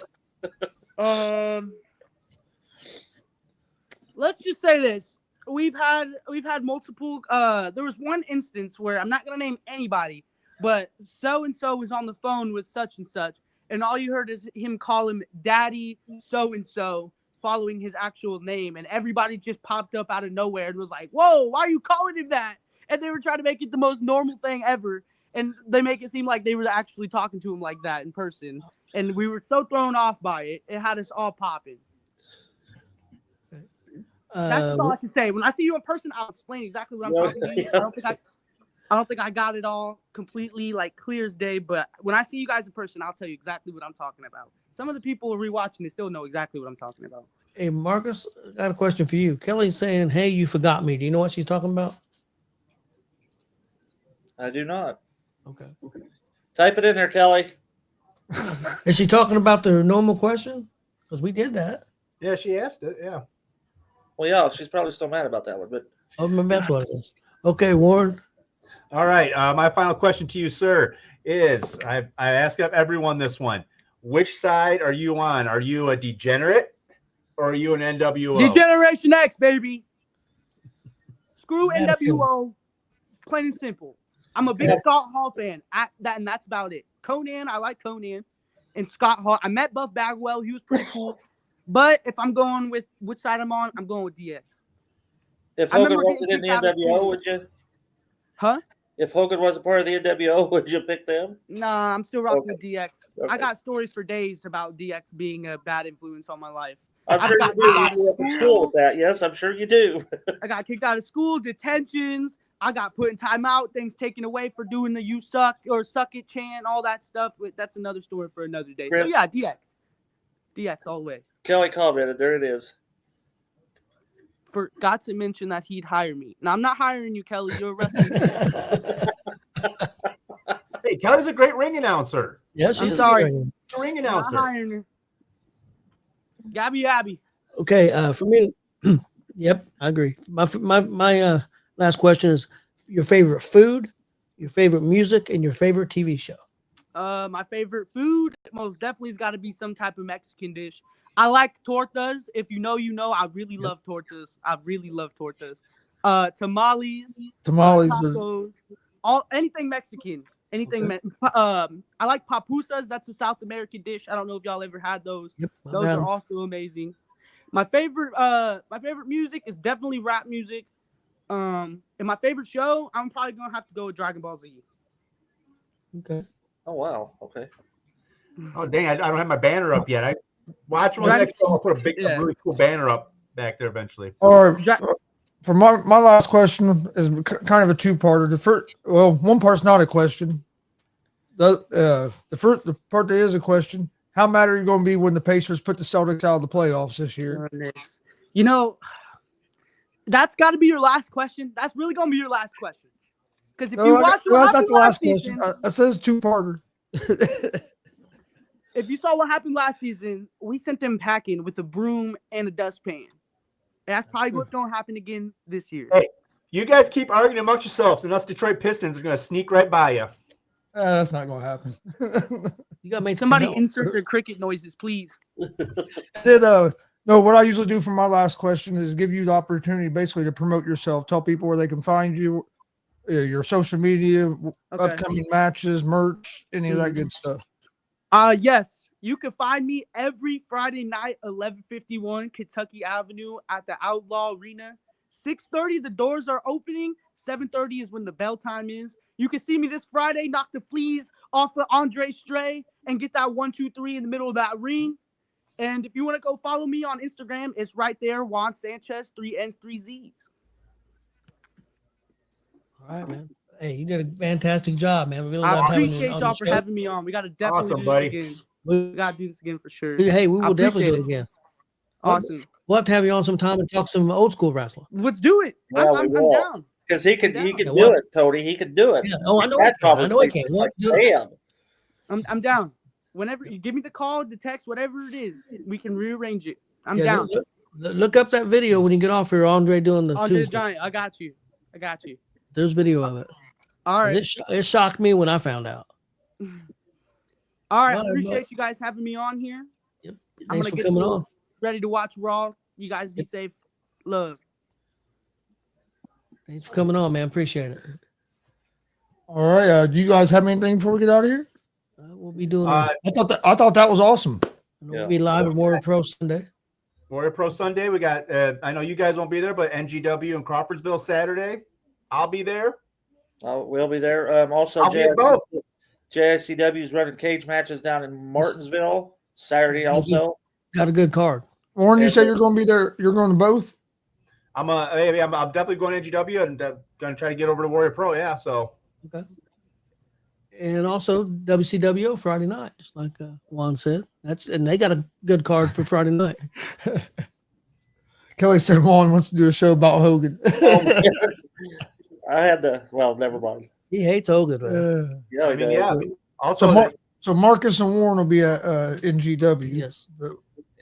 Let's just say this. We've had multiple there was one instance where I'm not gonna name anybody, but so and so was on the phone with such and such, and all you heard is him call him Daddy so and so, following his actual name, and everybody just popped up out of nowhere and was like, "Whoa, why are you calling him that?" And they were trying to make it the most normal thing ever, and they make it seem like they were actually talking to him like that in person, and we were so thrown off by it. It had us all popping. That's all I can say. When I see you in person, I'll explain exactly what I'm talking to you. I don't think I got it all completely like clear as day, but when I see you guys in person, I'll tell you exactly what I'm talking about. Some of the people rewatching it still know exactly what I'm talking about. Hey, Marcus, I got a question for you. Kelly's saying, "Hey, you forgot me." Do you know what she's talking about? I do not. Okay. Type it in there, Kelly. Is she talking about the normal question? Because we did that. Yeah, she asked it. Yeah. Well, yeah, she's probably still mad about that one, but Oh, maybe that's what it is. Okay, Warren. All right. My final question to you, sir, is I ask up everyone this one. Which side are you on? Are you a degenerate or are you an NWO? Degeneration X, baby. Screw I got a NWO. Plain and simple. I'm a big Scott Hall fan. And that's about it. Conan, I like Conan. And Scott Hall. I met Buff Bagwell. He was pretty cool. But if I'm going with which side I'm on, I'm going with DX. if I Hogan remember wasn't in getting the kicked out of NWO, school. would you? Huh? If Hogan wasn't part of the NWO, would you pick them? Nah, I'm still rocking Okay. with DX. Okay. I got stories for days about DX being a bad influence on my life. I'm sure you do. You grew up in school with that. Yes, I'm sure you do. I got kicked out of school, detentions. I got put in timeout, things taken away for doing the "you suck" or "suck it" chant, all that stuff. That's another story for another day. Chris. So yeah, DX all the way. Kelly commented. There it is. Forgot to mention that he'd hire me. Now I'm not hiring you, Kelly. You're a wrestling fan. Hey, Kelly's a great ring announcer. Yes, I'm sorry. She's a ring I'm not announcer. hiring her. Gabby. Okay, for me, yep, I agree. My last question is your favorite food, your favorite music, and your favorite TV show. My favorite food most definitely has got to be some type of Mexican dish. I like tortas. If you know, you know. I really love tortas. Tamales. Tacos. Anything Mexican. I like papusas. That's a South American dish. I don't know if y'all ever had those. Yep, Those are also amazing. My favorite music is definitely rap music. And my favorite show, I'm probably gonna have to go with Dragon Ball Z. Okay. Oh, wow. Okay. Oh, dang. I don't have my banner up yet. I watch one next show. I'll put a really cool banner up back there eventually. All right. For my last question is kind of a two-parter. One part's not a question. The part that is a question: how mad are you going to be when the Pacers put the Celtics out of the playoffs this year? You know, that's got to be your last question. That's really going to be your last question. Because if you watch what happened last season, that says two-parter. If you saw what happened last season, we sent them packing with a broom and a dustpan. And that's probably what's going to happen again this year. Hey, you guys keep arguing amongst yourselves, and us Detroit Pistons are going to sneak right by you. That's not going to happen. You got to make somebody insert their cricket noises, please. No, what I usually do for my last question is give you the opportunity basically to promote yourself, tell people where they can find you, your social media, upcoming matches, merch, any of that good stuff. Yes, you can find me every Friday night, 1151 Kentucky Avenue at the Outlaw Arena, 6:30, the doors are opening. 7:30 is when the bell time is. You can see me this Friday, knock the fleas off of Andre Stray and get that 1, 2, 3 in the middle of that ring. And if you want to go follow me on Instagram, it's right there, Juan Sanchez, 3 N's, 3 Z's. All right, man. Hey, you did a fantastic job, man. We really I love having you appreciate on y'all the for show. having me on. We got to definitely Awesome, do buddy. this again. We got to do this again for sure. Hey, we I will definitely do it appreciate again. Awesome. We'll have to have you on sometime and talk some old school wrestling. Let's do it. Yeah, I'm we will. down. Because he could Yeah, do what? it, Tony. He could do it. Yeah. Oh, I know. That I know. I can. conversation, What? like, Do it. damn. I'm down. Whenever you give me the call, the text, whatever it is, we can rearrange it. I'm Yeah, down. Look up that video when you get off here. Andre doing the Andre the tombstone. Giant, I got you. There's video of it. All right. It shocked me when I found out. All right. Bye, Appreciate bye. you guys having me on here. Yep. I'm Thanks gonna for get coming to it. on. Ready to watch Raw. You guys be safe. Love. Thanks for coming on, man. Appreciate it. All right. Do you guys have anything before we get out of here? We'll be doing. I thought that was awesome. We'll be live at Warrior Pro Sunday. Warrior Pro Sunday. We got. I know you guys won't be there, but NGW in Crawfordsville Saturday. I'll be there. We'll be there. Also, I'll be at both. JICW is running cage matches down in Martinsville Saturday also. Got a good card. Warren, you said you're going to be there. You're going to both? I'm definitely going to NGW and going to try to get over to Warrior Pro. Yeah. So. Okay. And also WCW Friday night, just like Juan said. And they got a good card for Friday night. Kelly said Juan wants to do a show about Hogan. I had to. Well, never mind. He hates Hogan. Man. Yeah, I mean, yeah. Also, So Marcus and Warren will be at NGW. Yes.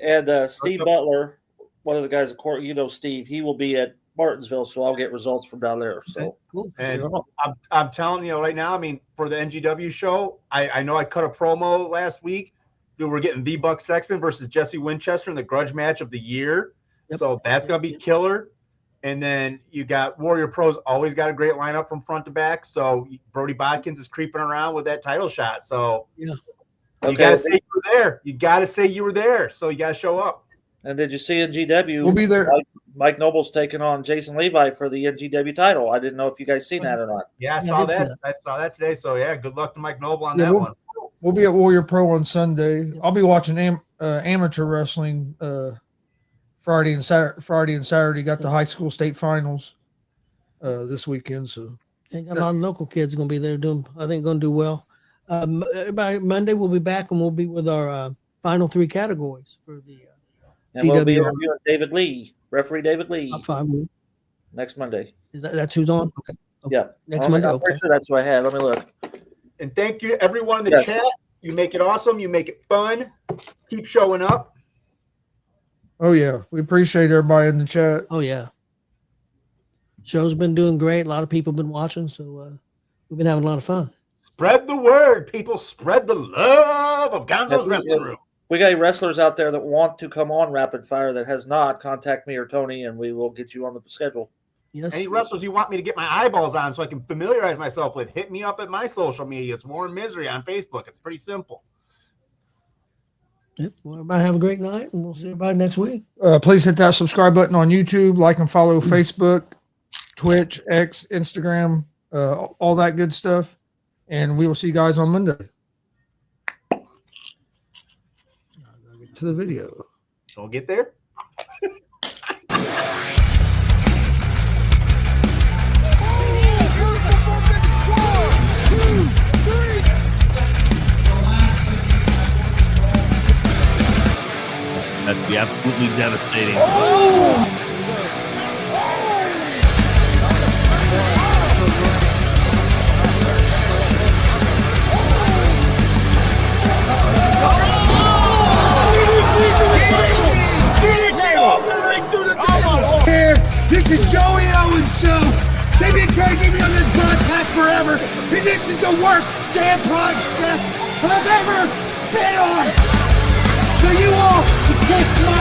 And Steve Butler, one of the guys at court, Steve, he will be at Martinsville, so I'll get results from down there. So Okay, cool. and I'm telling you right now, I mean, for the NGW show, I know I cut a promo last week. Dude, we're getting the Buck Sexton versus Jesse Winchester in the grudge match of the year. Yep. So that's going to be killer. And then you got Warrior Pros, always got a great lineup from front to back. So Brody Bodkins is creeping around with that title shot. So Yeah. You got to say you were there. You got to say you were there. So you got to show up. And did you see in GW? We'll be there. Mike Noble's taking on Jason Levi for the NGW title. I didn't know if you guys seen that or not. Yeah, I saw that. I saw that today. So yeah, good luck to Mike Noble on Yeah, that one. We'll be at Warrior Pro on Sunday. I'll be watching amateur wrestling Friday and Saturday. Got the high school state finals this weekend. So And a lot of local kids are going to be there doing. I think going to do well. By Monday we'll be back and we'll be with our final 3 categories for the And we'll be GWR. interviewing David Lee, referee David Lee, top 5. next Monday. Is that's who's on? Okay. Yeah. Next Monday. I'm Okay. pretty sure that's what I had. Let me look. And thank you, everyone in the chat. You make it awesome. You make it fun. Keep showing up. oh yeah, we appreciate everybody in the chat. Oh yeah. Show's been doing great. A lot of people have been watching, so we've been having a lot of fun. Spread the word, people. Spread the love of Gonzo'S Wrestling Room. We got wrestlers out there that want to come on Rapid Fire that has not. Contact me or Tony, and we will get you on the schedule. Yes. Any wrestlers you want me to get my eyeballs on so I can familiarize myself with, hit me up at my social media. It's Warren Misery on Facebook. It's pretty simple. Yep. Well, everybody have a great night, and we'll see everybody next week. Please hit that subscribe button on YouTube, like and follow Facebook, Twitch, X, Instagram, all that good stuff. And we will see you guys on Monday. To the video. Don't get there. That'd be absolutely devastating. Here, this is Joey Owens' show. They've been trying to get me on this broadcast forever, and this is the worst damn broadcast I've ever been on. So you all can kiss my